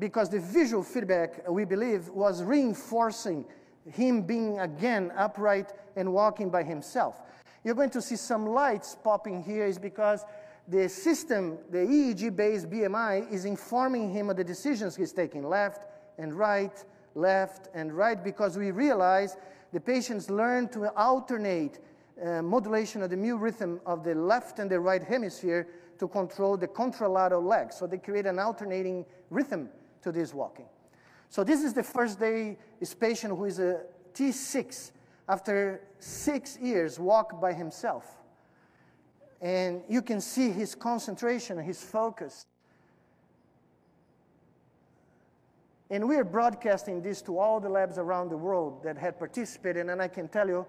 because the visual feedback, we believe, was reinforcing him being again upright and walking by himself. You're going to see some lights popping here is because the system, the EEG-based BMI, is informing him of the decisions he's taking, left and right, because we realize the patients learn to alternate modulation of the mu rhythm of the left and the right hemisphere to control the contralateral leg. So they create an alternating rhythm to this walking. So this is the first day, this patient who is a T6, after 6 years, walked by himself. And you can see his concentration, his focus. And we are broadcasting this to all the labs around the world that had participated, and I can tell you,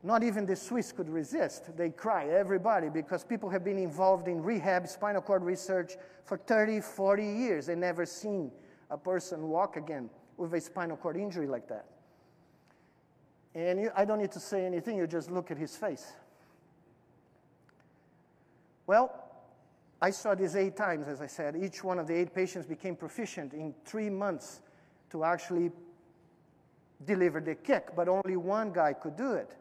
not even the Swiss could resist. They cry, everybody, because people have been involved in rehab, spinal cord research for 30, 40 years. They've never seen a person walk again with a spinal cord injury like that. And I don't need to say anything, you just look at his face. Well, I saw this 8 times, as I said. Each one of the 8 patients became proficient in 3 months to actually deliver the kick, but only one guy could do it.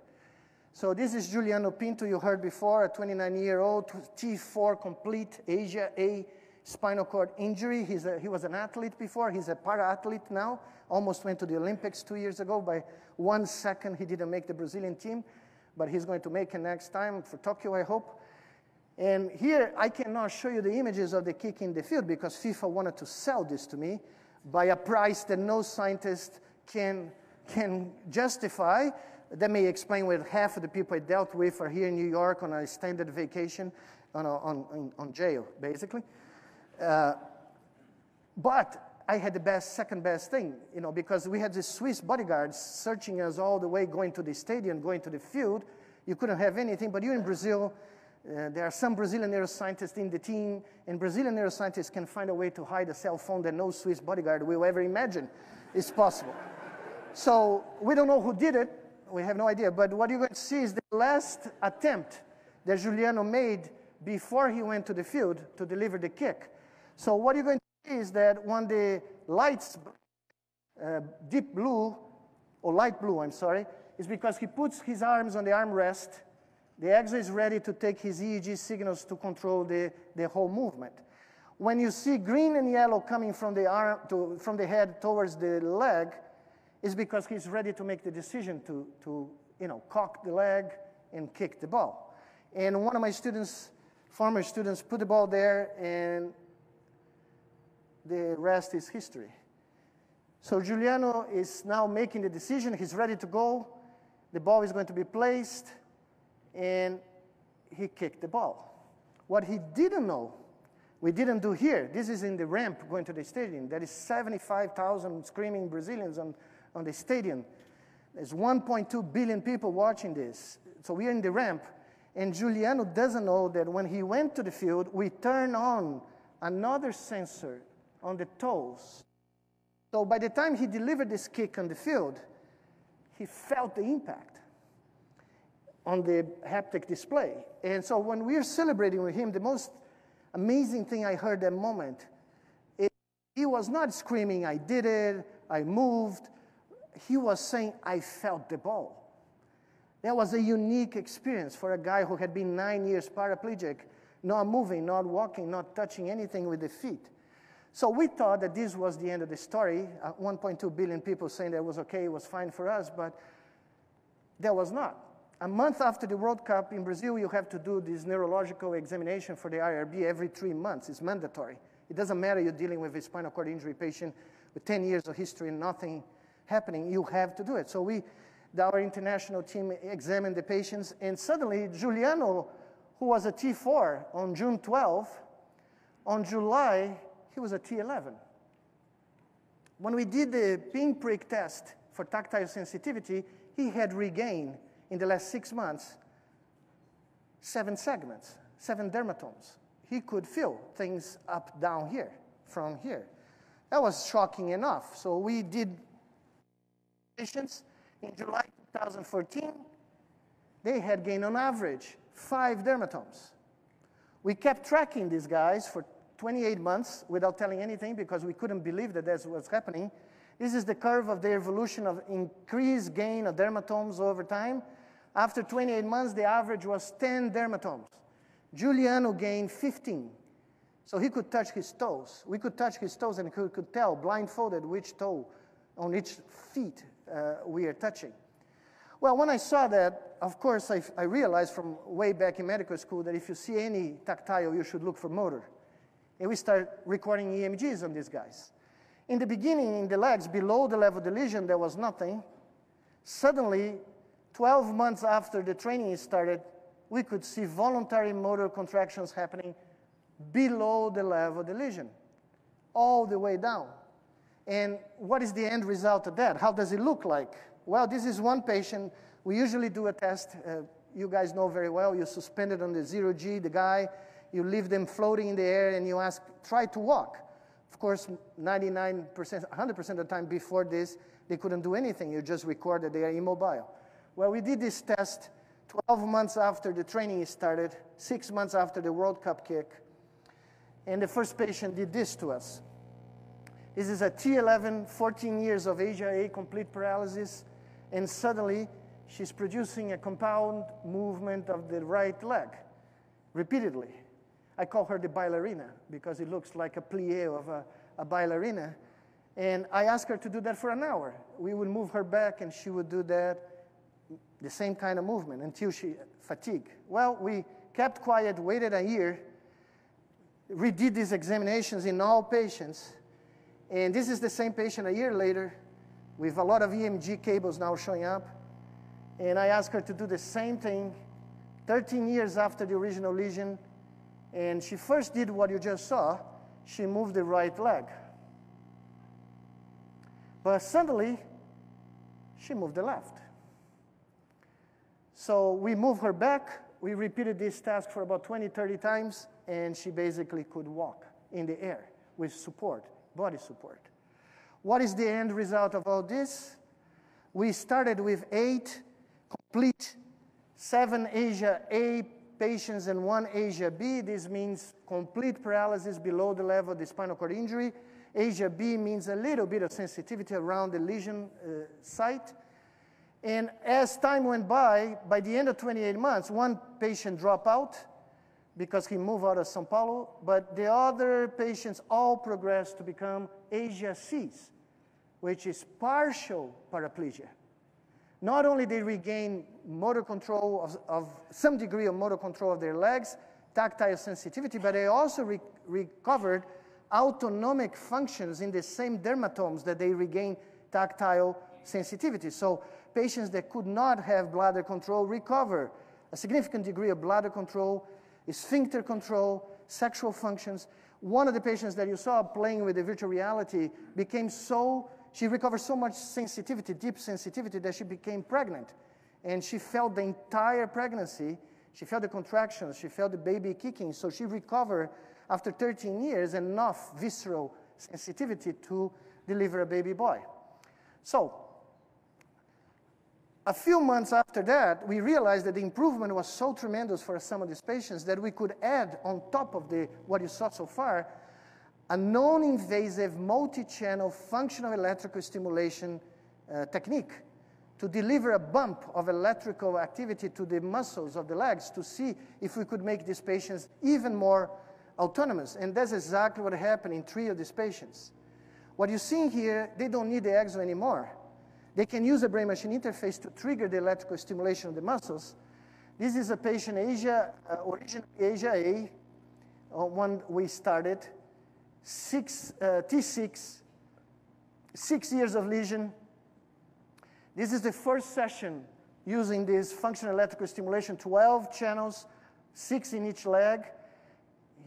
So this is Juliano Pinto, you heard before, a 29-year-old, T4 complete Asia A spinal cord injury. He was an athlete before. He's a para-athlete now. Almost went to the Olympics 2 years ago. By 1 second, he didn't make the Brazilian team, but he's going to make it next time for Tokyo, I hope. And here, I cannot show you the images of the kick in the field because FIFA wanted to sell this to me by a price that no scientist can justify. That may explain why half of the people I dealt with are here in New York on a standard vacation. on jail, basically. But I had the second best thing, because we had the Swiss bodyguards searching us all the way, going to the stadium, going to the field. You couldn't have anything, but you're in Brazil. There are some Brazilian neuroscientists in the team, and Brazilian neuroscientists can find a way to hide a cell phone that no Swiss bodyguard will ever imagine is possible. So we don't know who did it. We have no idea. But what you're going to see is the last attempt that Juliano made before he went to the field to deliver the kick. So what you're going to see is that when the lights, deep blue, or light blue, I'm sorry, is because he puts his arms on the armrest. The axle is ready to take his EEG signals to control the whole movement. When you see green and yellow coming from the from the head towards the leg, is because he's ready to make the decision to cock the leg and kick the ball. And one of my students, former students, put the ball there, and the rest is history. So Juliano is now making the decision. He's ready to go. The ball is going to be placed, and he kicked the ball. What he didn't know, we didn't do here. This is in the ramp going to the stadium. There is 75,000 screaming Brazilians on the stadium. There's 1.2 billion people watching this. So we're in the ramp, and Juliano doesn't know that when he went to the field, we turned on another sensor on the toes. So by the time he delivered this kick on the field, he felt the impact on the haptic display. And so when we were celebrating with him, the most amazing thing I heard that moment, he was not screaming, I did it, I moved. He was saying, I felt the ball. That was a unique experience for a guy who had been 9 years paraplegic, not moving, not walking, not touching anything with the feet. So we thought that this was the end of the story. 1.2 billion people saying that it was okay, it was fine for us, but that was not. A month after the World Cup in Brazil, you have to do this neurological examination for the IRB every 3 months. It's mandatory. It doesn't matter you're dealing with a spinal cord injury patient with 10 years of history and nothing happening. You have to do it. So our international team examined the patients, and suddenly Juliano, who was a T4 on June 12th, on July, he was a T11. When we did the pinprick test for tactile sensitivity, he had regained in the last 6 months 7 segments, 7 dermatomes. He could feel things up, down here, from here. That was shocking enough. So we did patients in July 2014. They had gained on average 5 dermatomes. We kept tracking these guys for 28 months without telling anything because we couldn't believe that that's what's happening. This is the curve of the evolution of increased gain of dermatomes over time. After 28 months, the average was 10 dermatomes. Juliano gained 15. So he could touch his toes. We could touch his toes and he could tell, blindfolded, which toe on each feet we are touching. Well, when I saw that, of course, I realized from way back in medical school that if you see any tactile, you should look for motor. And we start recording EMGs on these guys. In the beginning, in the legs, below the level of the lesion, there was nothing. Suddenly, 12 months after the training started, we could see voluntary motor contractions happening below the level of the lesion, all the way down. And what is the end result of that? How does it look like? Well, this is one patient. We usually do a test. You guys know very well. You suspend it on the 0G, the guy. You leave them floating in the air, and you ask, try to walk. Of course, 99%, 100% of the time before this, they couldn't do anything. You just record that they are immobile. Well, we did this test 12 months after the training started, 6 months after the World Cup kick. And the first patient did this to us. This is a T11, 14 years of age, a complete paralysis, and suddenly she's producing a compound movement of the right leg, repeatedly. I call her the ballerina because it looks like a plie of a ballerina. And I asked her to do that for an hour. We would move her back, and she would do that, the same kind of movement, until she fatigued. Well, we kept quiet, waited a year, redid these examinations in all patients. And this is the same patient a year later with a lot of EMG cables now showing up. And I asked her to do the same thing 13 years after the original lesion, And she first did what you just saw. She moved the right leg. But suddenly, she moved the left. So we moved her back. We repeated this task for about 20, 30 times, and she basically could walk in the air with support, body support. What is the end result of all this? We started with 8 complete, 7 Asia A patients and 1 Asia B. This means complete paralysis below the level of the spinal cord injury. Asia B means a little bit of sensitivity around the lesion site. And as time went by the end of 28 months, 1 patient dropped out because he moved out of São Paulo, but the other patients all progressed to become Asia Cs, which is partial paraplegia. Not only they regain motor control of some degree of motor control of their legs, tactile sensitivity, but they also recovered autonomic functions in the same dermatomes that they regain tactile sensitivity. So patients that could not have bladder control recover a significant degree of bladder control, sphincter control, sexual functions. One of the patients that you saw playing with the virtual reality she recovered so much sensitivity, deep sensitivity, that she became pregnant. And she felt the entire pregnancy. She felt the contractions. She felt the baby kicking. So she recovered after 13 years enough visceral sensitivity to deliver a baby boy. So a few months after that, we realized that the improvement was so tremendous for some of these patients that we could add on top of what you saw so far a non-invasive multi-channel functional electrical stimulation technique to deliver a bump of electrical activity to the muscles of the legs to see if we could make these patients even more autonomous. And that's exactly what happened in 3 of these patients. What you see here, they don't need the exo anymore. They can use a brain-machine interface to trigger the electrical stimulation of the muscles. This is a patient originally Asia A, one we started. T6, 6 years of lesion. This is the first session using this functional electrical stimulation, 12 channels, 6 in each leg.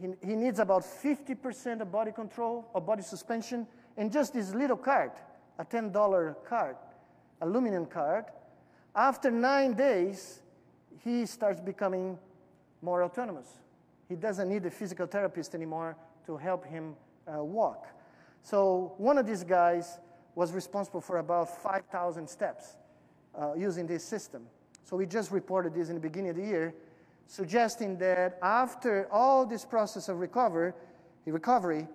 He needs about 50% of body control, or body suspension, and just this little card, a $10 card, aluminum card. After 9 days, he starts becoming more autonomous. He doesn't need a physical therapist anymore to help him walk. So one of these guys was responsible for about 5,000 steps using this system. So we just reported this in the beginning of the year, suggesting that after all this process of recovery,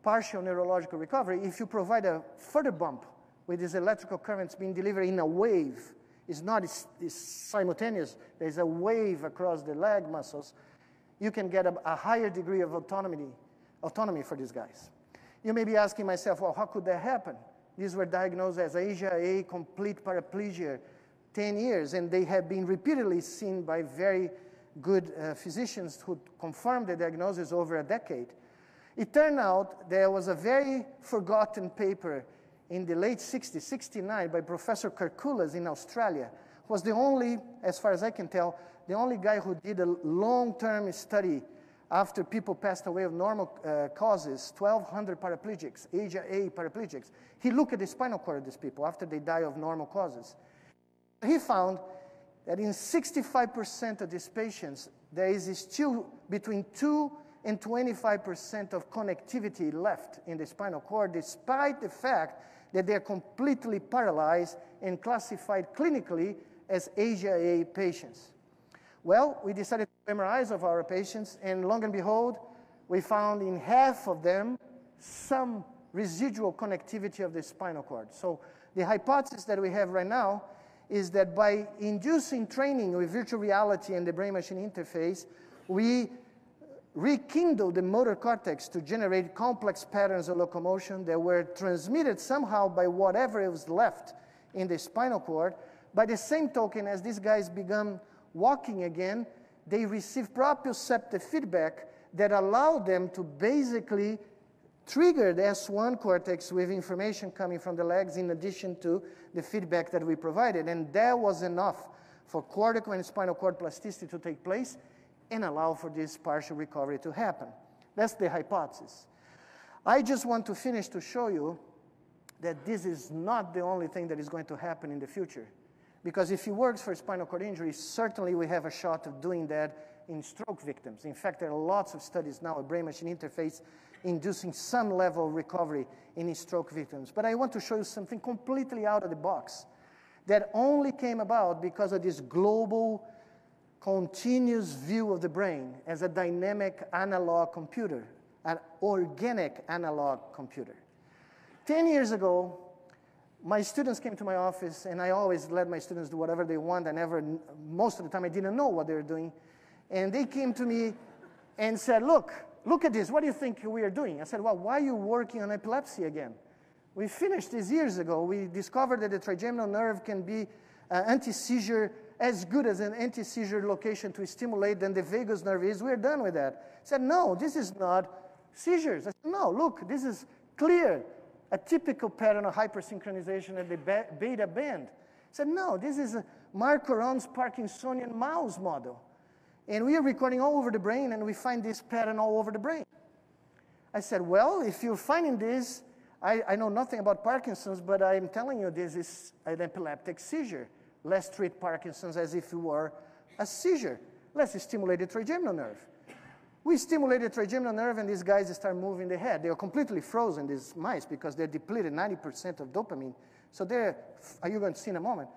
partial neurological recovery, if you provide a further bump with these electrical currents being delivered in a wave, it's not it's simultaneous, there's a wave across the leg muscles, you can get a higher degree of autonomy for these guys. You may be asking myself, well, how could that happen? These were diagnosed as Asia A complete paraplegia 10 years, and they have been repeatedly seen by very good physicians who confirmed the diagnosis over a decade. It turned out there was a very forgotten paper in the late 60s, 69, by Professor Kerkulas in Australia, who was the only, as far as I can tell, the only guy who did a long-term study after people passed away of normal causes, 1,200 paraplegics, Asia A paraplegics. He looked at the spinal cord of these people after they die of normal causes. He found that in 65% of these patients, there is still between 2 and 25% of connectivity left in the spinal cord, despite the fact that they're completely paralyzed and classified clinically as Asia A patients. Well, we decided to MRIs of our patients, and long and behold, we found in half of them some residual connectivity of the spinal cord. So the hypothesis that we have right now is that by inducing training with virtual reality and the brain-machine interface, we rekindle the motor cortex to generate complex patterns of locomotion that were transmitted somehow by whatever was left in the spinal cord. By the same token, as these guys began walking again, they receive proprioceptive feedback that allowed them to basically trigger the S1 cortex with information coming from the legs in addition to the feedback that we provided. And that was enough for cortical and spinal cord plasticity to take place and allow for this partial recovery to happen. That's the hypothesis. I just want to finish to show you that this is not the only thing that is going to happen in the future. Because if it works for spinal cord injury, certainly we have a shot of doing that in stroke victims. In fact, there are lots of studies now of brain-machine interface inducing some level of recovery in stroke victims. But I want to show you something completely out of the box that only came about because of this global, continuous view of the brain as a dynamic analog computer, an organic analog computer. 10 years ago, my students came to my office, and I always let my students do whatever they want. Most of the time, I didn't know what they were doing. And they came to me and said, look at this. What do you think we are doing? I said, well, why are you working on epilepsy again? We finished this years ago. We discovered that the trigeminal nerve can be anti-seizure, as good as an anti-seizure location to stimulate than the vagus nerve is. We're done with that. I said, no, this is not seizures. I said, no, look, this is clear. A typical pattern of hypersynchronization at the beta band. I said, no, this is a Mark Coron's Parkinsonian mouse model. And we are recording all over the brain, and we find this pattern all over the brain. I said, well, if you're finding this, I know nothing about Parkinson's, but I'm telling you this is an epileptic seizure. Let's treat Parkinson's as if it were a seizure. Let's stimulate the trigeminal nerve. We stimulated the trigeminal nerve, and these guys start moving the head. They are completely frozen, these mice, because they're depleted 90% of dopamine. So you're going to see in a moment.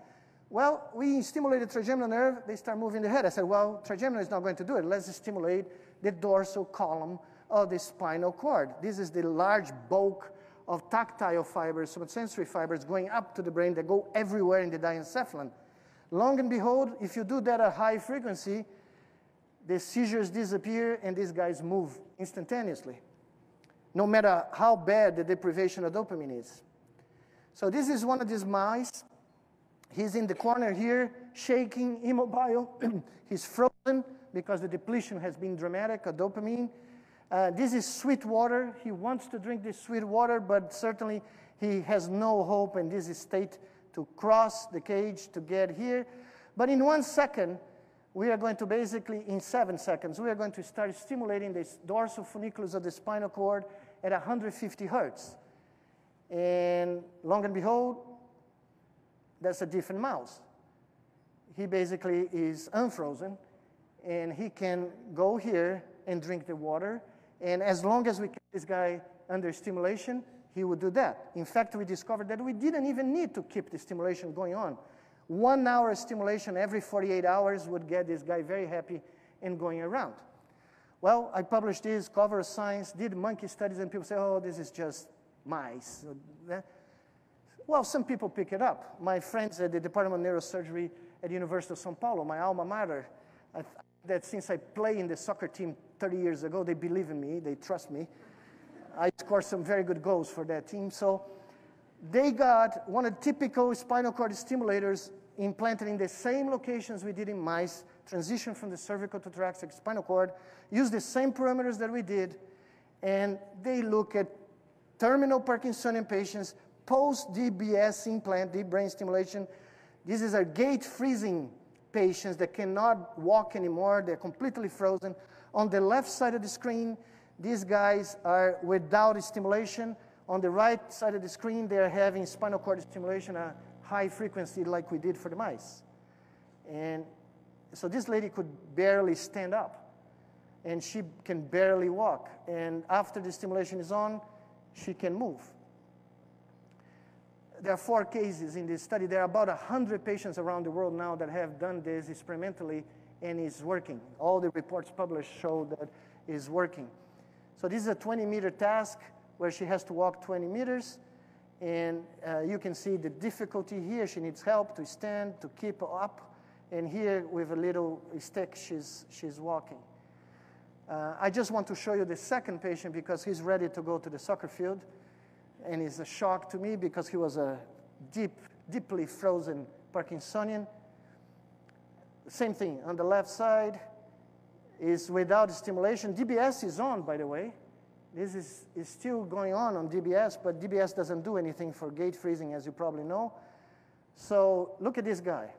Well, we stimulated the trigeminal nerve. They start moving the head. I said, well, trigeminal is not going to do it. Let's stimulate the dorsal column of the spinal cord. This is the large bulk of tactile fibers, sensory fibers going up to the brain that go everywhere in the diencephalon. Long and behold, if you do that at high frequency, the seizures disappear and these guys move instantaneously, no matter how bad the deprivation of dopamine is. So this is one of these mice. He's in the corner here, shaking, immobile. He's frozen because the depletion has been dramatic of dopamine. This is sweet water. He wants to drink this sweet water, but certainly he has no hope in this state to cross the cage to get here. But in 1 second, we are going to basically, in 7 seconds, we are going to start stimulating the dorsal funiculus of the spinal cord at 150 hertz. And long and behold, that's a different mouse. He basically is unfrozen, and he can go here and drink the water. And as long as we keep this guy under stimulation, he would do that. In fact, we discovered that we didn't even need to keep the stimulation going on. 1 hour of stimulation every 48 hours would get this guy very happy and going around. Well, I published this, cover of Science, did monkey studies, and people say, oh, this is just mice. Well, some people pick it up. My friends at the Department of Neurosurgery at the University of São Paulo, my alma mater, that since I played in the soccer team 30 years ago, they believe in me, they trust me. I scored some very good goals for that team. So they got one of the typical spinal cord stimulators implanted in the same locations we did in mice, transition from the cervical to thoracic spinal cord, use the same parameters that we did, and they look at terminal Parkinsonian patients, post-DBS implant, deep brain stimulation. This is our gait freezing patients that cannot walk anymore. They're completely frozen. On the left side of the screen, these guys are without stimulation. On the right side of the screen, they're having spinal cord stimulation at high frequency like we did for the mice. And so this lady could barely stand up, and she can barely walk. And after the stimulation is on, she can move. There are 4 cases in this study. There are about 100 patients around the world now that have done this experimentally, and it's working. All the reports published show that it's working. So this is a 20-meter task where she has to walk 20 meters. And you can see the difficulty here. She needs help to stand, to keep up. And here, with a little stick, she's walking. I just want to show you the second patient because he's ready to go to the soccer field. And it's a shock to me because he was a deeply frozen Parkinsonian. Same thing, on the left side is without stimulation. DBS is on, by the way. This is still going on DBS, but DBS doesn't do anything for gait freezing, as you probably know. So look at this guy.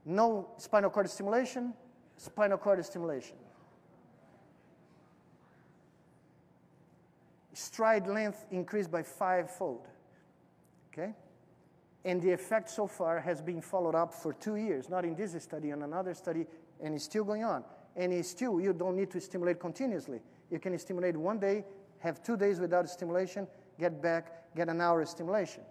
No spinal cord stimulation, spinal cord stimulation. Stride length increased by 5-fold, okay? And the effect so far has been followed up for 2 years, not in this study, in another study, and it's still going on. And it's still, you don't need to stimulate continuously. You can stimulate 1 day, have 2 days without stimulation, get back, get an hour of stimulation.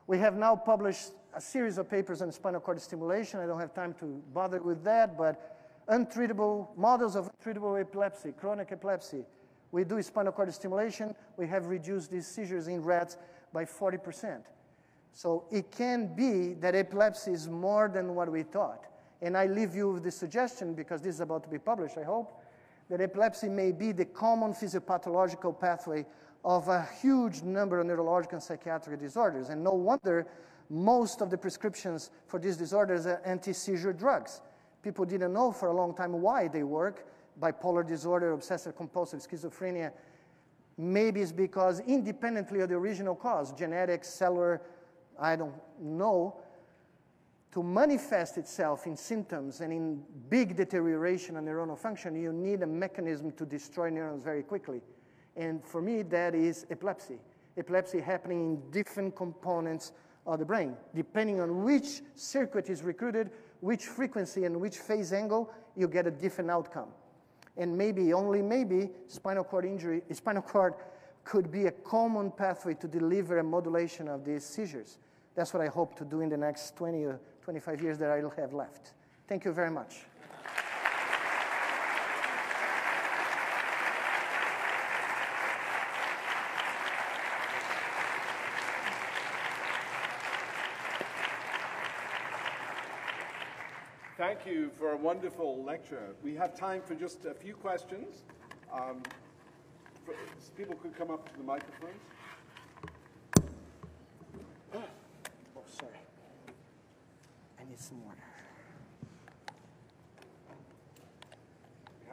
We have now published a series of papers on spinal cord stimulation. I don't have time to bother with that, but untreatable models of untreatable epilepsy, chronic epilepsy. We do spinal cord stimulation. We have reduced these seizures in rats by 40%. So it can be that epilepsy is more than what we thought. And I leave you with the suggestion, because this is about to be published, I hope, that epilepsy may be the common physiopathological pathway of a huge number of neurological and psychiatric disorders. And no wonder most of the prescriptions for these disorders are anti-seizure drugs. People didn't know for a long time why they work. Bipolar disorder, obsessive-compulsive schizophrenia. Maybe it's because independently of the original cause, genetic, cellular, I don't know, to manifest itself in symptoms and in big deterioration of neuronal function, you need a mechanism to destroy neurons very quickly. And for me, that is epilepsy. Epilepsy happening in different components of the brain. Depending on which circuit is recruited, which frequency and which phase angle, you get a different outcome. And maybe, only maybe, spinal cord could be a common pathway to deliver a modulation of these seizures. That's what I hope to do in the next 20 or 25 years that I'll have left. Thank you very much. Thank you for a wonderful lecture. We have time for just a few questions. People could come up to the microphones. Oh, sorry. I need some water. We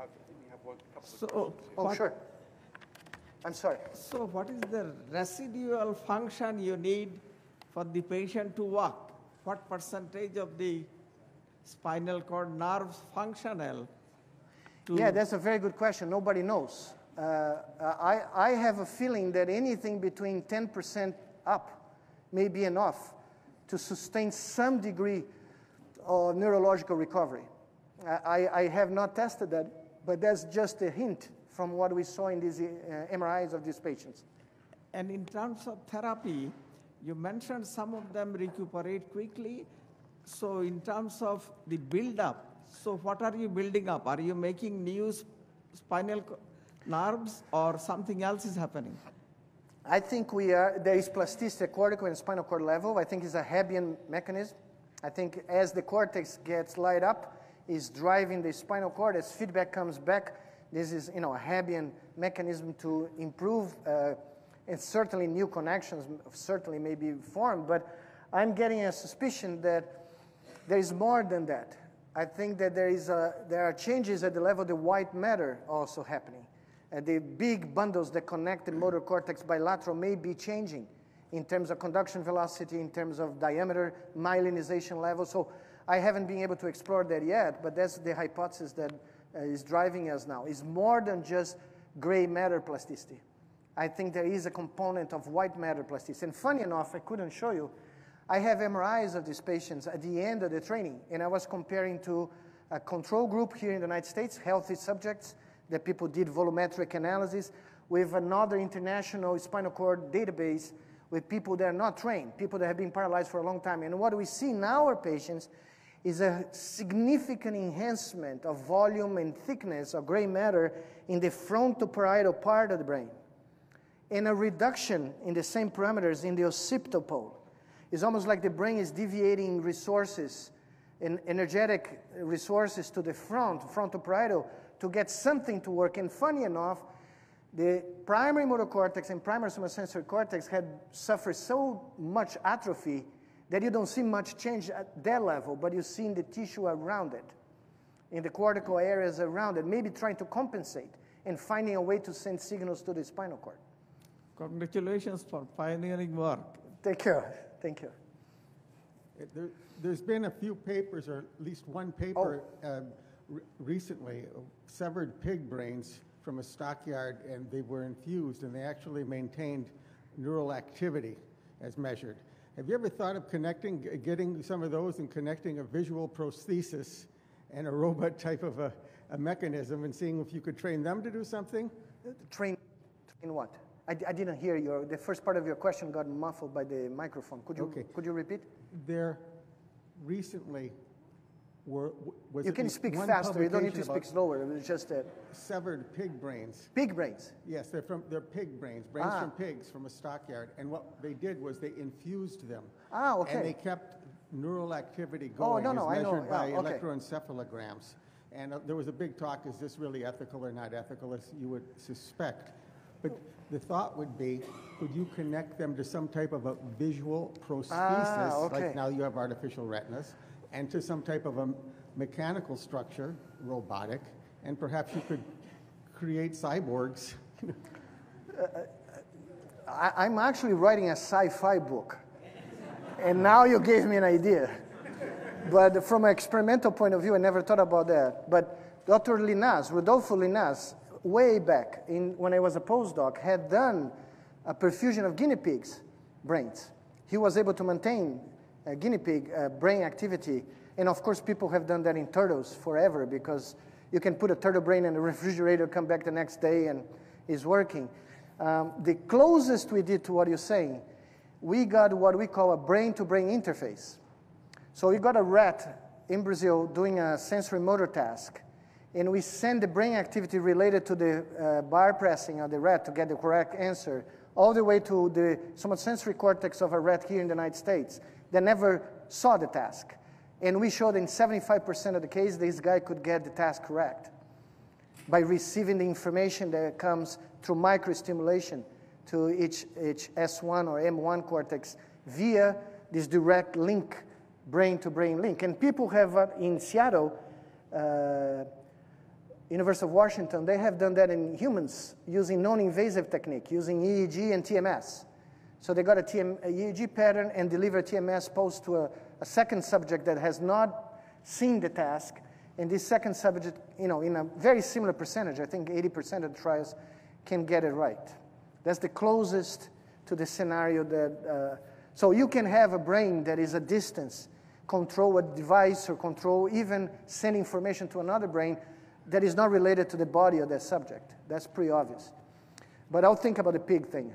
have one couple of sure. I'm sorry. So what is the residual function you need for the patient to walk? What percentage of the spinal cord nerves functional? Yeah, that's a very good question. Nobody knows. I have a feeling that anything between 10% up may be enough to sustain some degree of neurological recovery. I have not tested that, but that's just a hint from what we saw in these MRIs of these patients. And in terms of therapy, you mentioned some of them recuperate quickly. So in terms of the build-up, so what are you building up? Are you making new spinal nerves or something else is happening? I think there is plasticity at cortical and spinal cord level. I think it's a Hebbian mechanism. I think as the cortex gets light up, it's driving the spinal cord. As feedback comes back, this is a Hebbian mechanism to improve, and certainly new connections certainly may be formed. But I'm getting a suspicion that there is more than that. I think that there are changes at the level of the white matter also happening. The big bundles that connect the motor cortex bilateral may be changing in terms of conduction velocity, in terms of diameter, myelinization level. So I haven't been able to explore that yet, but that's the hypothesis that is driving us now. It's more than just gray matter plasticity. I think there is a component of white matter plasticity. And funny enough, I couldn't show you, I have MRIs of these patients at the end of the training, and I was comparing to a control group here in the United States, healthy subjects, that people did volumetric analysis, with another international spinal cord database with people that are not trained, people that have been paralyzed for a long time. And what we see in our patients is a significant enhancement of volume and thickness of gray matter in the frontoparietal part of the brain, and a reduction in the same parameters in the occipital pole. It's almost like the brain is deviating resources, and energetic resources to the frontoparietal, to get something to work. And funny enough, the primary motor cortex and primary somatosensory cortex had suffered so much atrophy that you don't see much change at that level, but you see in the tissue around it, in the cortical areas around it, maybe trying to compensate and finding a way to send signals to the spinal cord. Congratulations for pioneering work. Thank you. Thank you. There's been a few papers, or at least one paper recently, severed pig brains from a stockyard, and they were infused, and they actually maintained neural activity as measured. Have you ever thought of getting some of those and connecting a visual prosthesis and a robot type of a mechanism and seeing if you could train them to do something? Train what? I didn't hear the first part of your question got muffled by the microphone. Could you repeat? There recently was you can speak faster. You don't need to speak slower. It's just that severed pig brains. Pig brains. Yes, they're pig brains from pigs from a stockyard. And what they did was they infused them. Okay. And they kept neural activity going as measured by electroencephalograms. And there was a big talk: is this really ethical or not ethical? As you would suspect. But the thought would be, could you connect them to some type of a visual prosthesis, like now you have artificial retinas, and to some type of a mechanical structure, robotic, and perhaps you could create cyborgs? I'm actually writing a sci-fi book, and now you gave me an idea. But from an experimental point of view, I never thought about that. But Dr. Rodolfo Linaz, way back when I was a postdoc, had done a perfusion of guinea pigs' brains. He was able to maintain guinea pig brain activity. And of course, people have done that in turtles forever, because you can put a turtle brain in the refrigerator, come back the next day, and it's working. The closest we did to what you're saying, we got what we call a brain-to-brain interface. So we got a rat in Brazil doing a sensory motor task, and we send the brain activity related to the bar pressing of the rat to get the correct answer, all the way to the somatosensory cortex of a rat here in the United States that never saw the task. And we showed in 75% of the cases, this guy could get the task correct by receiving the information that comes through microstimulation to each S1 or M1 cortex via this direct link, brain-to-brain link. And people have, in Seattle, University of Washington, they have done that in humans using non-invasive technique, using EEG and TMS. So they got a EEG pattern and deliver TMS pulse to a second subject that has not seen the task. And this second subject, in a very similar percentage, I think 80% of the trials can get it right. That's the closest to the scenario that, so you can have a brain that is a distance, control a device or control, even send information to another brain that is not related to the body of that subject. That's pretty obvious. But I'll think about the pig thing.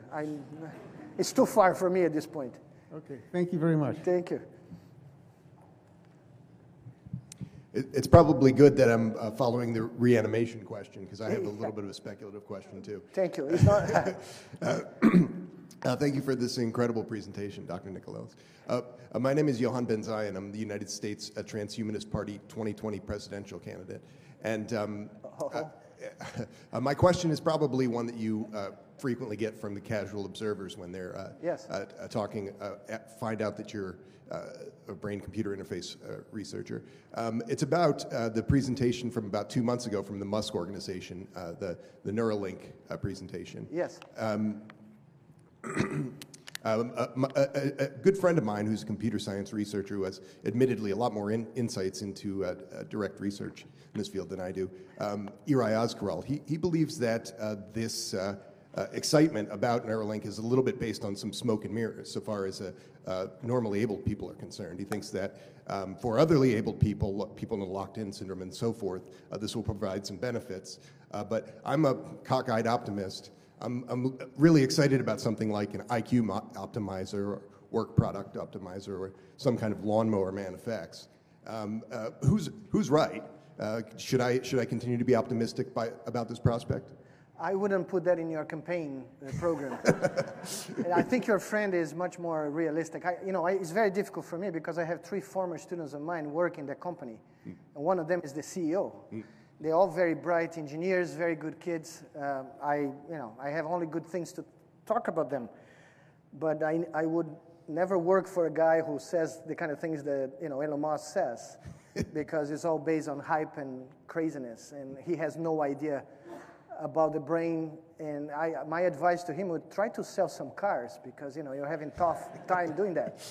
It's too far for me at this point. Okay, thank you very much. Thank you. It's probably good that I'm following the reanimation question, because I have a little bit of a speculative question too. Thank you. It's not. Thank you for this incredible presentation, Dr. Nicolelis. My name is Johan Ben-Zion. I'm the United States Transhumanist Party 2020 presidential candidate. And my question is probably one that you frequently get from the casual observers when they're talking, find out that you're a brain-computer interface researcher. It's about the presentation from about 2 months ago from the Musk organization, the Neuralink presentation. Yes. A good friend of mine who's a computer science researcher who has admittedly a lot more insights into direct research in this field than I do, Irai Ozkaral, he believes that this excitement about Neuralink is a little bit based on some smoke and mirrors so far as normally abled people are concerned. He thinks that for otherly abled people, people in the locked-in syndrome and so forth, this will provide some benefits. But I'm a cockeyed optimist. I'm really excited about something like an IQ optimizer or work product optimizer or some kind of lawnmower man effects. Who's right? Should I continue to be optimistic about this prospect? I wouldn't put that in your campaign program. I think your friend is much more realistic. It's very difficult for me because I have 3 former students of mine work in the company, and one of them is the CEO. They're all very bright engineers, very good kids. I have only good things to talk about them. But I would never work for a guy who says the kind of things that Elon Musk says, because it's all based on hype and craziness, and he has no idea about the brain And my advice to him would try to sell some cars because, you're having tough time doing that.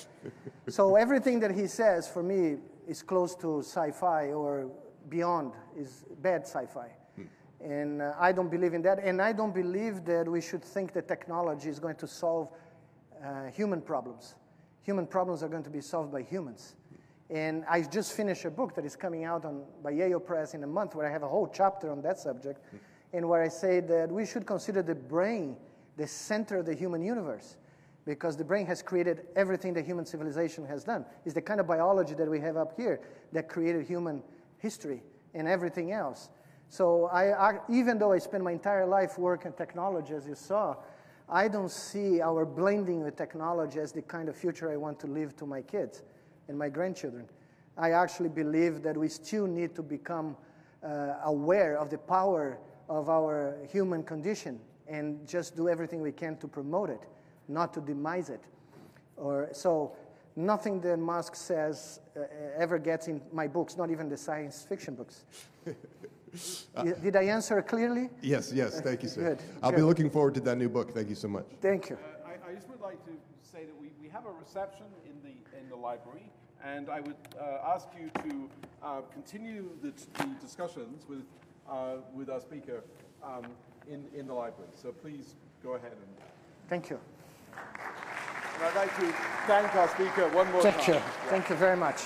So everything that he says, for me, is close to sci-fi or beyond, is bad sci-fi. And I don't believe in that. And I don't believe that we should think that technology is going to solve human problems. Human problems are going to be solved by humans. And I just finished a book that is coming out by Yale Press in a month where I have a whole chapter on that subject, and where I say that we should consider the brain the center of the human universe, because the brain has created everything that human civilization has done. It's the kind of biology that we have up here that created human history and everything else. So even though I spent my entire life working in technology, as you saw, I don't see our blending with technology as the kind of future I want to leave to my kids and my grandchildren. I actually believe that we still need to become aware of the power of our human condition and just do everything we can to promote it, not to demise it. So nothing that Musk says ever gets in my books, not even the science fiction books. Did I answer clearly? Yes, thank you, sir. Good. I'll be looking forward to that new book. Thank you so much. Thank you. I just would like to say that we have a reception in the library, and I would ask you to continue the discussions with our speaker in the library. So please go ahead and. Thank you. And I'd like to thank our speaker one more time. Thank you very much.